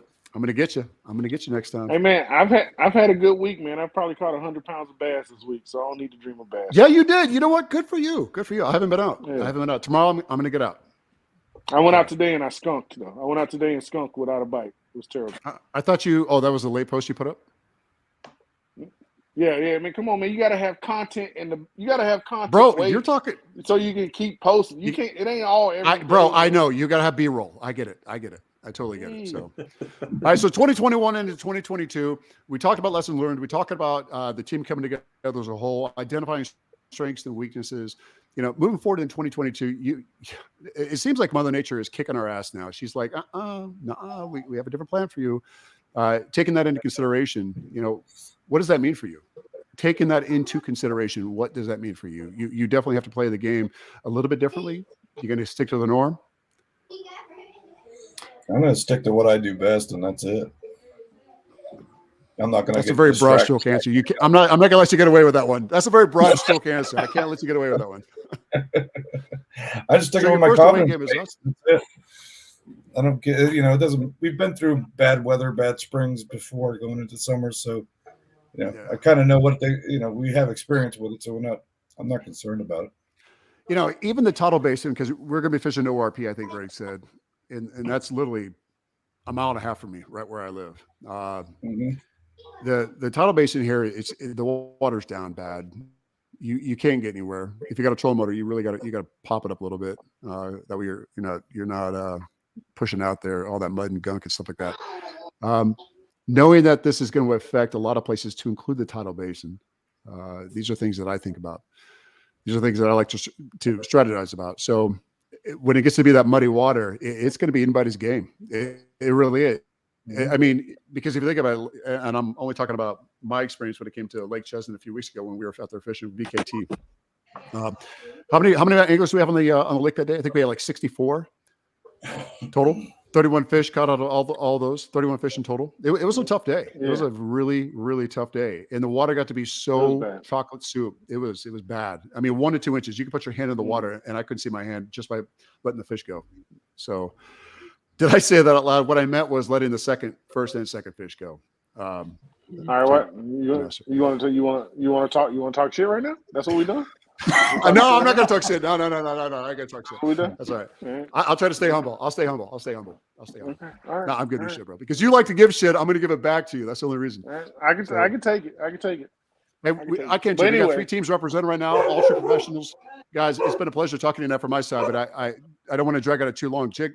get you. I'm gonna get you next time. Hey man, I've had a good week, man. I've probably caught 100 pounds of bass this week, so I don't need to dream of bass. Yeah, you did. You know what? Good for you. Good for you. I haven't been out. Yeah. I haven't been out. Tomorrow I'm gonna get out. I went out today and I skunked though. I went out today and skunked without a bite. It was terrible. I thought you. Oh, that was a late post you put up. Yeah, I mean, come on, man. You gotta have content you gotta have content. Bro, waiting you're talking. so you can keep posting. You can't. It ain't all every day. I know you gotta have B-roll. I get it. I totally get it. So, all right. So 2021 into 2022, we talked about lessons learned. We talked about the team coming together as a whole, identifying strengths and weaknesses. Moving forward in 2022, it seems like Mother Nature is kicking our ass now. She's like, we have a different plan for you. Taking that into consideration, what does that mean for you? Taking that into consideration, what does that mean for you? You definitely have to play the game a little bit differently. You're going to stick to the norm. I'm going to stick to what I do best, and that's it. I'm not going to. That's a very broad stroke answer. I'm not going to let you get away with that one. That's a very broad stroke answer. I can't let you get away with that one. I just stick So with your my first away confidence. game is us. That's it. I don't get. It doesn't. We've been through bad weather, bad springs before going into summer, so I kind of know what we have experience with it, so I'm not concerned about it. Even the tidal basin, because we're going to be fishing ORP, I think Greg said, and that's literally a mile and a half from me, right where I live. The tidal basin here, the water's down bad. You can't get anywhere. If you got a trolling motor, you really got to pop it up a little bit. That way you're not pushing out there all that mud and gunk and stuff like that. Knowing that this is going to affect a lot of places, to include the tidal basin, these are things that I think about. These are things that I like to strategize about. So when it gets to be that muddy water, it's going to be anybody's game. It really is. I mean, because if you think about it, and I'm only talking about my experience when it came to Lake Chesnant a few weeks ago when we were out there fishing with VKT. How many anglers do we have on the lake that day? I think we had like 64 total. 31 fish caught out of all those. 31 fish in total. It was a tough day. It was a really, really tough day, and the water got to be so chocolate soup. It was bad. I mean, 1 to 2 inches. You could put your hand in the water, and I couldn't see my hand just by letting the fish go. So, did I say that out loud? What I meant was letting the first and second fish go. All right, what you want to talk shit right now? That's what we doing? No, I'm not going to talk shit. No. I got to talk shit. That's all right. I'll try to stay humble. I'll stay humble. Okay. All right. No, I'm good with shit, bro. Because you like to give shit, I'm going to give it back to you. That's the only reason. I can take it. Hey, I can't. We got 3 teams represented right now, all true professionals. Guys, it's been a pleasure talking to you now from my side, but I don't want to drag out it too long. Jig,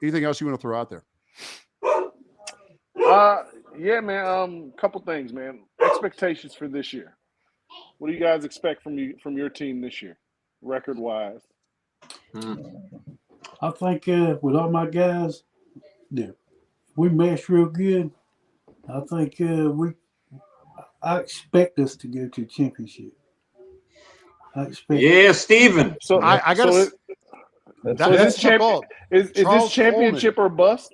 anything else you want to throw out there? Yeah, man. Couple things, man. Expectations for this year. What do you guys expect from your team this year, record wise? I think with all my guys, we mesh real good. I think I expect us to go to the championship. Yeah, Steven. So I got to. Is this championship or bust?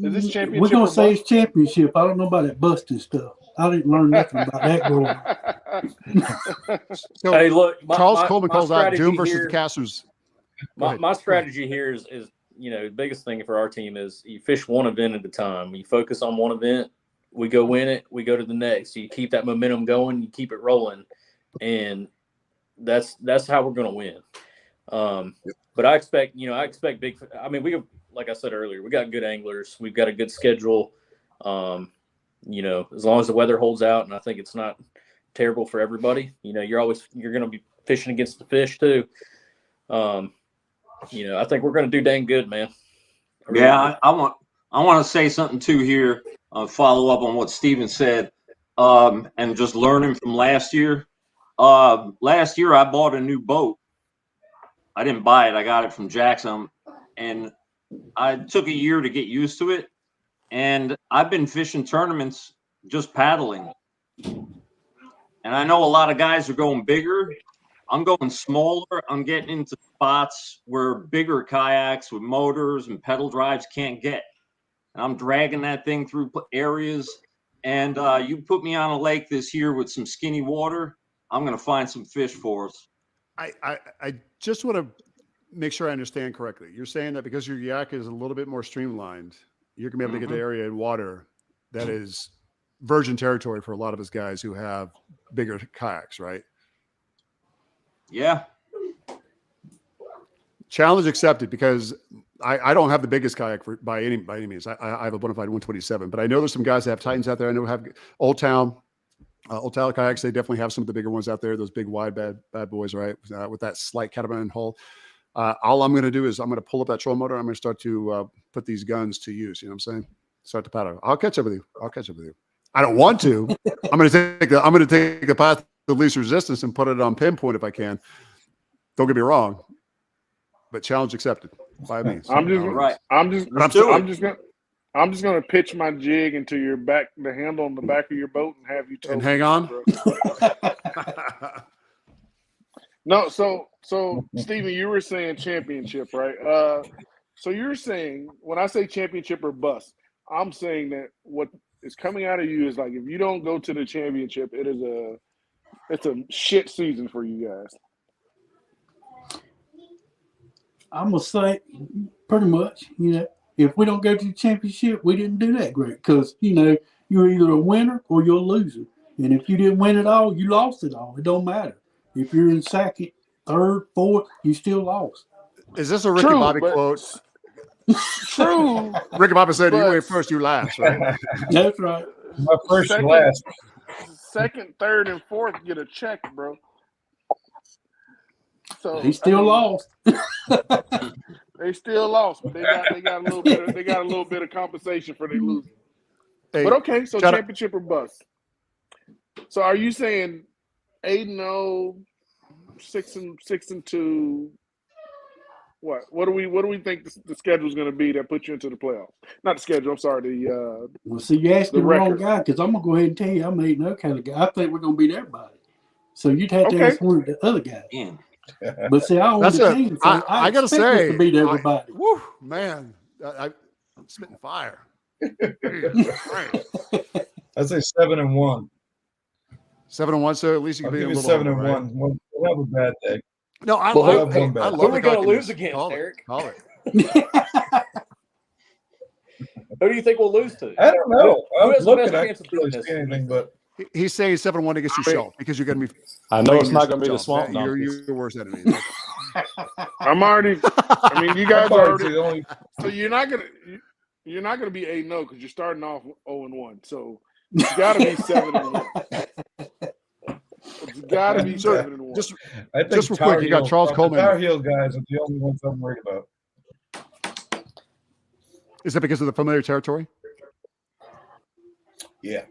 Is this championship? We're gonna say it's championship. I don't know about that busting stuff. I didn't learn nothing about that going. So, hey, look, Charles Coleman calls out Doom versus the Casters. My strategy here is the biggest thing for our team is you fish one event at a time. You focus on one event, we go win it, we go to the next. So you keep that momentum going, you keep it rolling, and that's how we're going to win. But I expect big. I mean, like I said earlier, we got good anglers. We've got a good schedule. As long as the weather holds out, and I think it's not terrible for everybody. You're going to be fishing against the fish too. I think we're going to do dang good, man. I want to say something too here. Follow up on what Steven said, and just learning from last year. Last year I bought a new boat. I didn't buy it. I got it from Jackson, and I took a year to get used to it. And I've been fishing tournaments just paddling. And I know a lot of guys are going bigger. I'm going smaller. I'm getting into spots where bigger kayaks with motors and pedal drives can't get. And I'm dragging that thing through areas. And you put me on a lake this year with some skinny water, I'm going to find some fish for us. I just want to make sure I understand correctly. You're saying that because your yak is a little bit more streamlined, you're going to be able to get the area in water that is virgin territory for a lot of us guys who have bigger kayaks, right? Yeah. Challenge accepted, because I don't have the biggest kayak by any means. I have a bona fide 127, but I know there's some guys that have Titans out there. I know have Old Town kayaks. They definitely have some of the bigger ones out there. Those big wide bad boys, right? With that slight catamaran hull. All I'm going to do is I'm going to pull up that trolling motor. I'm going to start to put these guns to use. You know what I'm saying? Start to paddle. I'll catch up with you. I don't want to. I'm going to take the path of least resistance and put it on pinpoint if I can. Don't get me wrong, but challenge accepted by me. I'm just gonna pitch my jig into the handle on the back of your boat and have you and hang on. No, so Steven, you were saying championship, right? So you're saying when I say championship or bust, I'm saying that what is coming out of you is like, if you don't go to the championship, it's a shit season for you guys. I'm gonna say pretty much, if we don't go to the championship, we didn't do that great, because you you're either a winner or you're a loser. And if you didn't win it all, you lost it all. It don't matter. If you're in second, third, fourth, you still lost. Is this a Ricky True, Bobby but- quote? True. Ricky Bobby said, "You but- ain't first, you last." Right? That's right. My first and Second- last. Second, third, and fourth get a check, bro. So He still lost. They still lost, but they got a little bit of compensation for their losing. Hey, But okay, so shout out- championship or bust. So are you saying 8-0, 6-2? What do we think the schedule is going to be that puts you into the playoffs? Not the schedule. I'm sorry. The Well, see, you asking the the wrong record. guy because I'm gonna go ahead and tell you I'm 8-0 kind of guy. I think we're gonna beat everybody. So you'd have to Okay. ask one of the other guys. Damn. But see, I own That's the it. team, so I gotta expect us say, to beat everybody. woo, man, I'm spitting fire. I'd say 7-1. 7-1, so at least you I'll can be give a you little humble, 7-1. right? We'll have a bad day. No, I Well, love hey, I who love are the we gonna cockiness. lose against, Call it. Eric? Call it. Who do you think we'll lose to? I don't know. Who I'm has the looking. best I chance can't of really beating see us? anything, but He's saying 7-1 against yourself because you're going to be. I know playing it's not going to be the yourself. swamp You're donkeys. your worst enemy. I'm already. I mean, you guys I'm are probably already. the only. So you're not gonna be 8-0 because you're starting off 0-1. So it's got to be 7-1. It's got to be 7-1. Just I think Just real quick, you got Tar Charles Heel- Coleman. The Tar Heel guys are the only ones I'm worried about. is that because of the familiar territory? Yeah.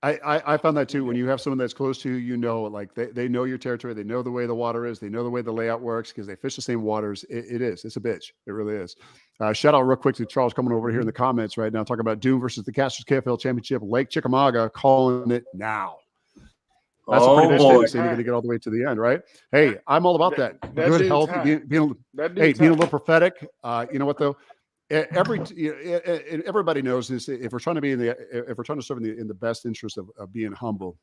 I found that too. When you have someone that's close to you, you know, like they know your territory, they know the way the water is, they know the way the layout works because they fish the same waters. It's a bitch. It really is. Shout out real quick to Charles coming over here in the comments right now, talking about Doom versus the Casters KFL Championship, Lake Chickamauga, calling it now. That's a pretty nice thing to say. You're going to get all the way to the end, right? Hey, I'm all about that. That Good dude's health, hot. being That hey, dude's being a hot. little prophetic. You know what though? Everybody knows this. If we're trying to be if we're trying to serve in the best interest of being humble,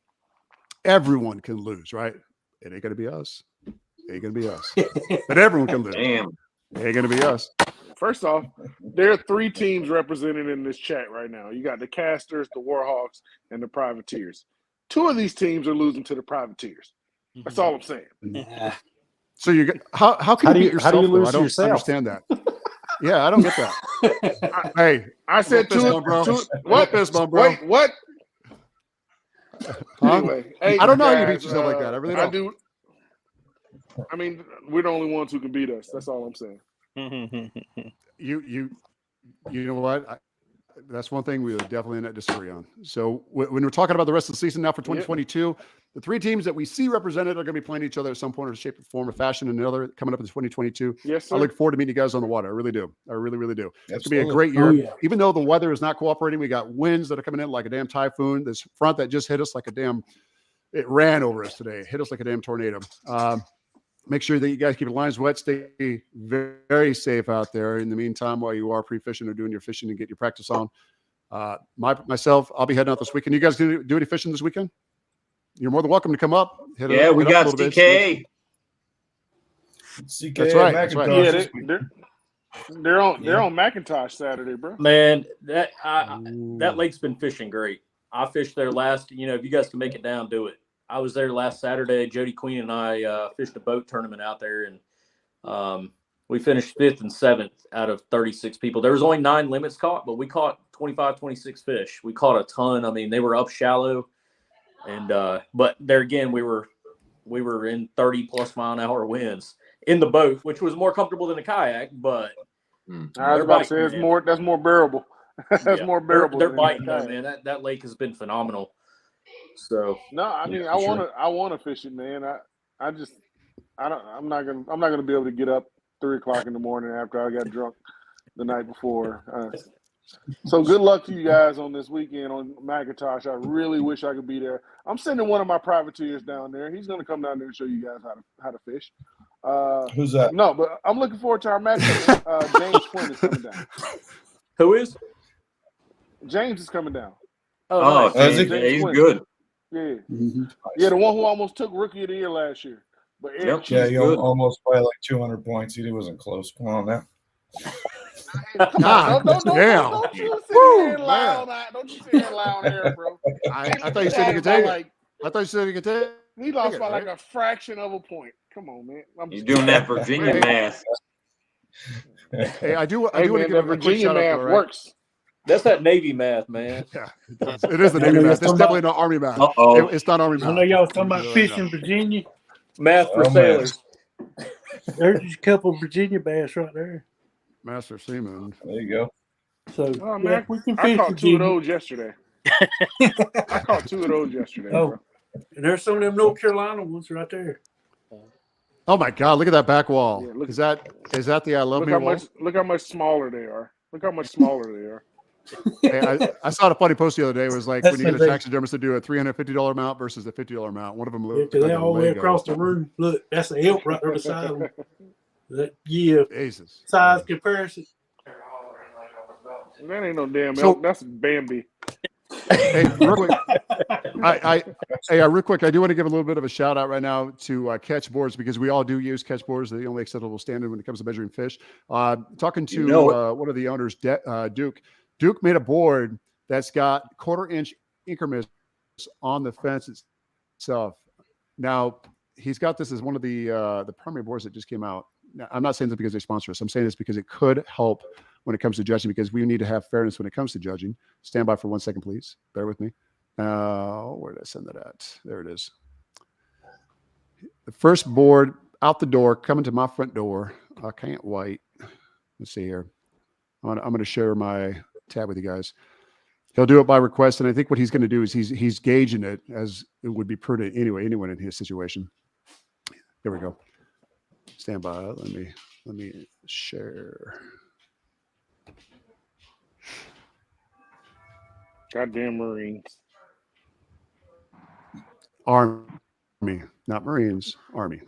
everyone can lose, right? It ain't gonna be us. It ain't gonna be us. But everyone can lose. Damn. It ain't gonna be us. First off, there are 3 teams represented in this chat right now. You got the Casters, the Warhawks, and the Privateers. 2 of these teams are losing to the Privateers. That's all I'm saying. Nah. So you how can How you do beat you- yourself? how do you though? lose I to don't yourself? understand that. Yeah, I don't get that. Hey, I said fist 2. bump, bro. What? Fist bump, bro. Wait, what? Huh? Anyway, hey, I don't know how you guys, beat yourself like that. I really I don't. do. I mean, we're the only ones who can beat us. That's all I'm saying. You know what? That's one thing we would definitely not disagree on. So when we're talking about the rest of the season now for 2022, the 3 teams that we see represented are going to be playing each other at some point or shape, form, or fashion, and another coming up in 2022. Yes, sir. I look forward to meeting you guys on the water. I really do. I really, really do. It's going to be a Absolutely. great year. Oh, yeah. Even though the weather is not cooperating, we got winds that are coming in like a damn typhoon. This front that just hit us like a damn, it ran over us today. It hit us like a damn tornado. Make sure that you guys keep your lines wet. Stay very, very safe out there. In the meantime, while you are pre-fishing or doing your fishing and get your practice on. Myself, I'll be heading out this weekend. You guys gonna do any fishing this weekend? You're more than welcome to come up. Hit Yeah, up, we hit up got a little bit. CK. CK That's right, and that's right. Macintosh. Yeah, they're on Macintosh Saturday, bro. Man, that lake's been fishing great. I fished there last. You know, if you guys can make it down, do it. I was there last Saturday. Jody Queen and I fished a boat tournament out there, and we finished 5th and 7th out of 36 people. There was only 9 limits caught, but we caught 25, 26 fish. We caught a ton. I mean, they were up shallow, and but there again, we were in 30+ mile an hour winds in the boat, which was more comfortable than a kayak. But I was about to say that's more bearable. That's yeah, more bearable. They're than biting kayak. though, man. That lake has been phenomenal. So No, I mean yeah, I for want to fish it, man. I'm not gonna be able to get up 3 o'clock in the morning after I got drunk the night before. So good luck to you guys on this weekend on Macintosh. I really wish I could be there. I'm sending one of my privateers down there. He's gonna come down there and show you guys how to fish. Who's that? No, but I'm looking forward to our matchup. James Quinn is coming down. Who is? James is coming down. Oh, nice. Is he? yeah, he's Quinn. good. Yeah, Mm-hmm. yeah, the one who almost took Rookie of the Year last year. But Eric Yep. Cheese, Yeah, He's you good. almost by like 200 points. He wasn't close. Come on now. Come on, don't damn. you sit Woo, here and lie on that. Don't you sit here and lie on air, bro. I thought you said you could take it. I thought you said you could take it. He lost by like a fraction of a point. Come on, man. You're doing that Virginia math. Hey, I do want to man, give that a quick Virginia shout out. math Though, right? Works. That's that Navy math, man. Yeah, it is the Navy math. It's definitely not Army math. It's not Army math. I know y'all was talking about fishing Virginia. Math for sailors. There's just a couple of Virginia bass right there. Master Seaman. There you go. So, Oh, yeah, man, we can I fish caught Virginia. 2 of those yesterday. I caught 2 of those yesterday. Oh, bro. and there's some of them North Carolina ones right there. Oh my God! Look at that back wall. Yeah, look- is that the I love Look me how wall? much. Look how much smaller they are. Look how much smaller they are. Hey, I saw a funny post the other day. It was like That's when you get a the thing. taxidermist to do a $350 amount versus a $50 amount. One of them Yeah, looked because like they're a all the way Lego. across the room. Look, that's the elk right there beside them. That Jesus. size comparison. That ain't no damn So- elk. That's Bambi. Hey, real quick, real quick, I do want to give a little bit of a shout out right now to catch boards, because we all do use catch boards. They're the only acceptable standard when it comes to measuring fish. Talking to one of the owners, Duke. Duke made a board that's got 1/4-inch increments on the fence itself. Now, he's got this as one of the primary boards that just came out. Now, I'm not saying this because they sponsor us. I'm saying this because it could help when it comes to judging, because we need to have fairness when it comes to judging. Stand by for 1 second, please. Bear with me. Where did I send that at? There it is. The first board out the door, coming to my front door. I can't wait. Let's see here. I'm going to share my tab with you guys. He'll do it by request, and I think what he's going to do is he's gauging it as it would be prudent anyway, anyone in his situation. Here we go. Stand by. Let me share. Goddamn Marines. Army, not Marines. Army.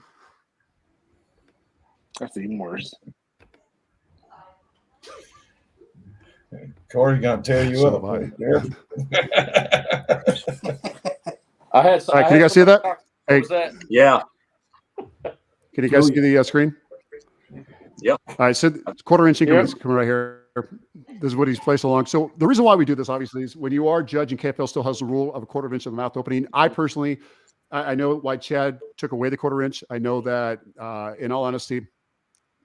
That's even worse. Corey's gonna tear you So up. have I had. All right, can you guys see that? What Hey, was that? Yeah. can you guys see the screen? Yep. All right, so 1/4-inch increments coming right here. This is what he's placed along. So the reason why we do this, obviously, is when you are judging, KFL still has the rule of a 1/4-inch of the mouth opening. I personally, I know why Chad took away the 1/4-inch. I know that, in all honesty,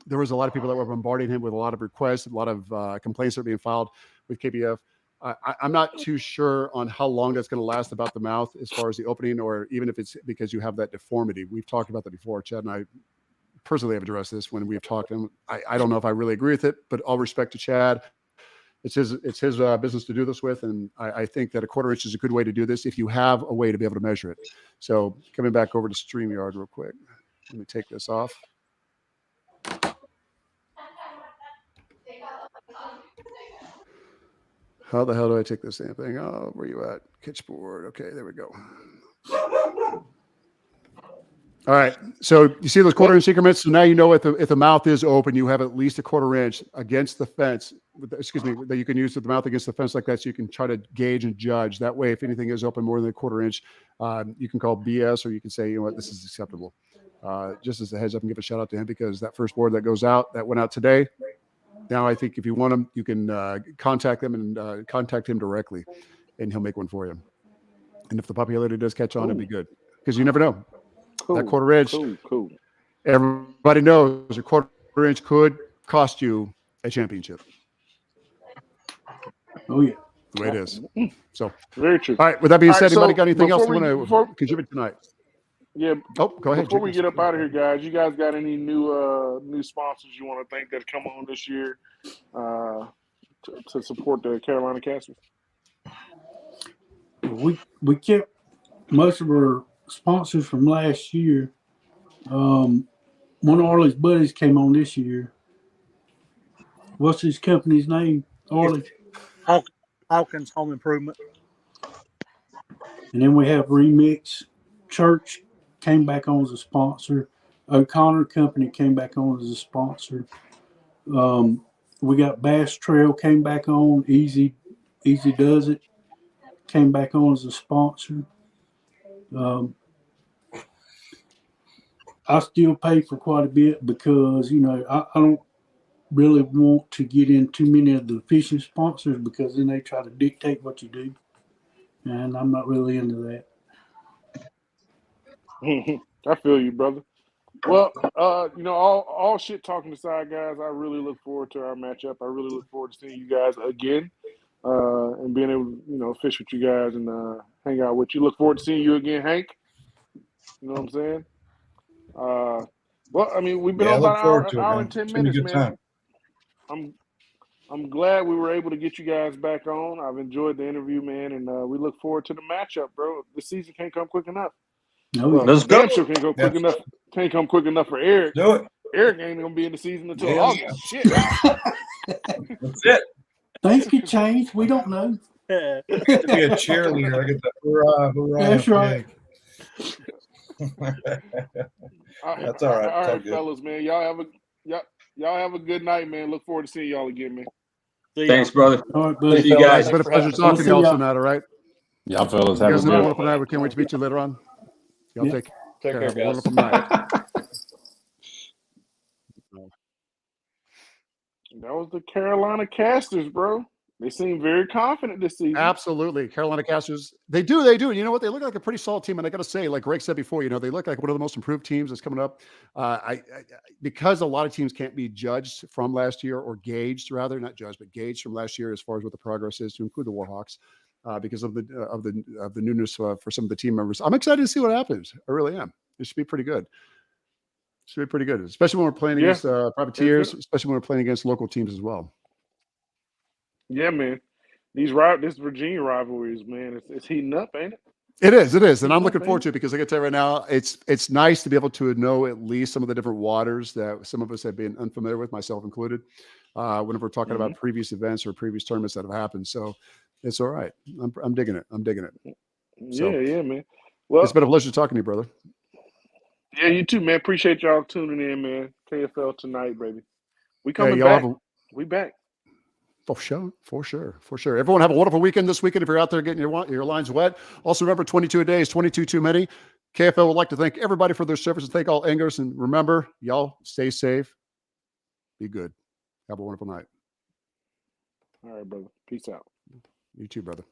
there was a lot of people that were bombarding him with a lot of requests, a lot of complaints that are being filed with KBF. I'm not too sure on how long that's going to last about the mouth as far as the opening, or even if it's because you have that deformity. We've talked about that before. Chad and I personally have addressed this when we've talked. And I don't know if I really agree with it, but all respect to Chad. It's his business to do this with. And I think that a 1/4-inch is a good way to do this if you have a way to be able to measure it. So coming back over to StreamYard real quick. Let me take this off. How the hell do I take this damn thing? Oh, where you at? Catchboard. Okay, there we go. All right. So you see those 1/4-inch increments. So now you know if the mouth is open, you have at least a 1/4-inch against the fence. Excuse me, that you can use with the mouth against the fence like that, so you can try to gauge and judge. That way, if anything is open more than a 1/4-inch, you can call BS, or you can say, you know what, this is acceptable. Just as a heads up, and give a shout out to him, because that first board that goes out, that went out today. Now, I think if you want him, you can contact them and contact him directly, and he'll make one for you. And if the popularity does catch on, it'd be good, because you never know. Cool. That 1/4-inch, Cool. everybody knows a 1/4-inch could cost you a championship. Oh yeah, The way it is. So, Very true. all right. With that being All said, right, anybody so got anything else before they we- want before- to contribute tonight? Yeah. Oh, go ahead. Before we Jig get up Master. out of here, guys, you guys got any new sponsors you want to thank that come on this year to support the Carolina Casters? we kept most of our sponsors from last year. One of Arlie's buddies came on this year. What's his company's name? Arlie. Hawkins Home Improvement. And then we have Remix Church came back on as a sponsor. O'Connor Company came back on as a sponsor. We got Bass Trail came back on. Easy Does It came back on as a sponsor. I still pay for quite a bit because, I don't really want to get in too many of the fishing sponsors because then they try to dictate what you do. And I'm not really into that. I feel you, brother. Well, all shit talking aside, guys, I really look forward to our matchup. I really look forward to seeing you guys again, and being able to, fish with you guys and hang out with you. Look forward to seeing you again, Hank. You know what I'm saying? Well, I mean, we've been Yeah, I on look about forward an to it, hour man. and 10 It's been a minutes, good man. time. I'm glad we were able to get you guys back on. I've enjoyed the interview, man, and we look forward to the matchup, bro. The season can't come quick enough. No, Well, Let's go. damn sure can't go quick Yeah. enough. Can't come quick enough for Eric. Do it. Eric ain't gonna be in the season until Yeah. August. Shit. That's it. things could change. We don't know. Be a cheerleader. I get the hurrah, hurrah. That's right. That's all right. All It's all right, good. fellas, man. Y'all have a good night, man. Look forward to seeing y'all again, man. Thanks, brother. All right, buddy. See you guys. It's been a pleasure us. talking to See y'all y'all. tonight, all right? Y'all fellas You have a guys have a good wonderful night. We can't wait to meet you later on. Y'all Yeah. take Take care. care, Have a guys. wonderful night. That was the Carolina Casters, bro. They seem very confident this season. Absolutely. Carolina Casters, they do. You know what? They look like a pretty solid team. And I got to say, like Greg said before, they look like one of the most improved teams that's coming up. Because a lot of teams can't be judged from last year, or gauged rather, not judged, but gauged from last year as far as what the progress is, to include the Warhawks, because of the newness for some of the team members. I'm excited to see what happens. I really am. It should be pretty good. Should be pretty good, especially when we're playing against privateers, especially when we're playing against local teams as well. Yeah, man. This Virginia rivalries, man, it's heating up, ain't it? It is, and I'm looking man. forward to it, because I can tell you right now, it's nice to be able to know at least some of the different waters that some of us have been unfamiliar with, myself included, whenever we're talking about previous events or previous tournaments that have happened. So it's all right. I'm digging it. Yeah, man. Well, it's been a pleasure talking to you, brother. Yeah, you too, man. Appreciate y'all tuning in, man. KFL Tonight, baby. We coming y'all back. We back. For sure. Everyone have a wonderful weekend this weekend if you're out there getting your lines wet. Also remember, 22 a day is 22 too many. KFL would like to thank everybody for their service and thank all anglers. And remember, y'all stay safe. Be good. Have a wonderful night. All right, brother. Peace out. You too, brother.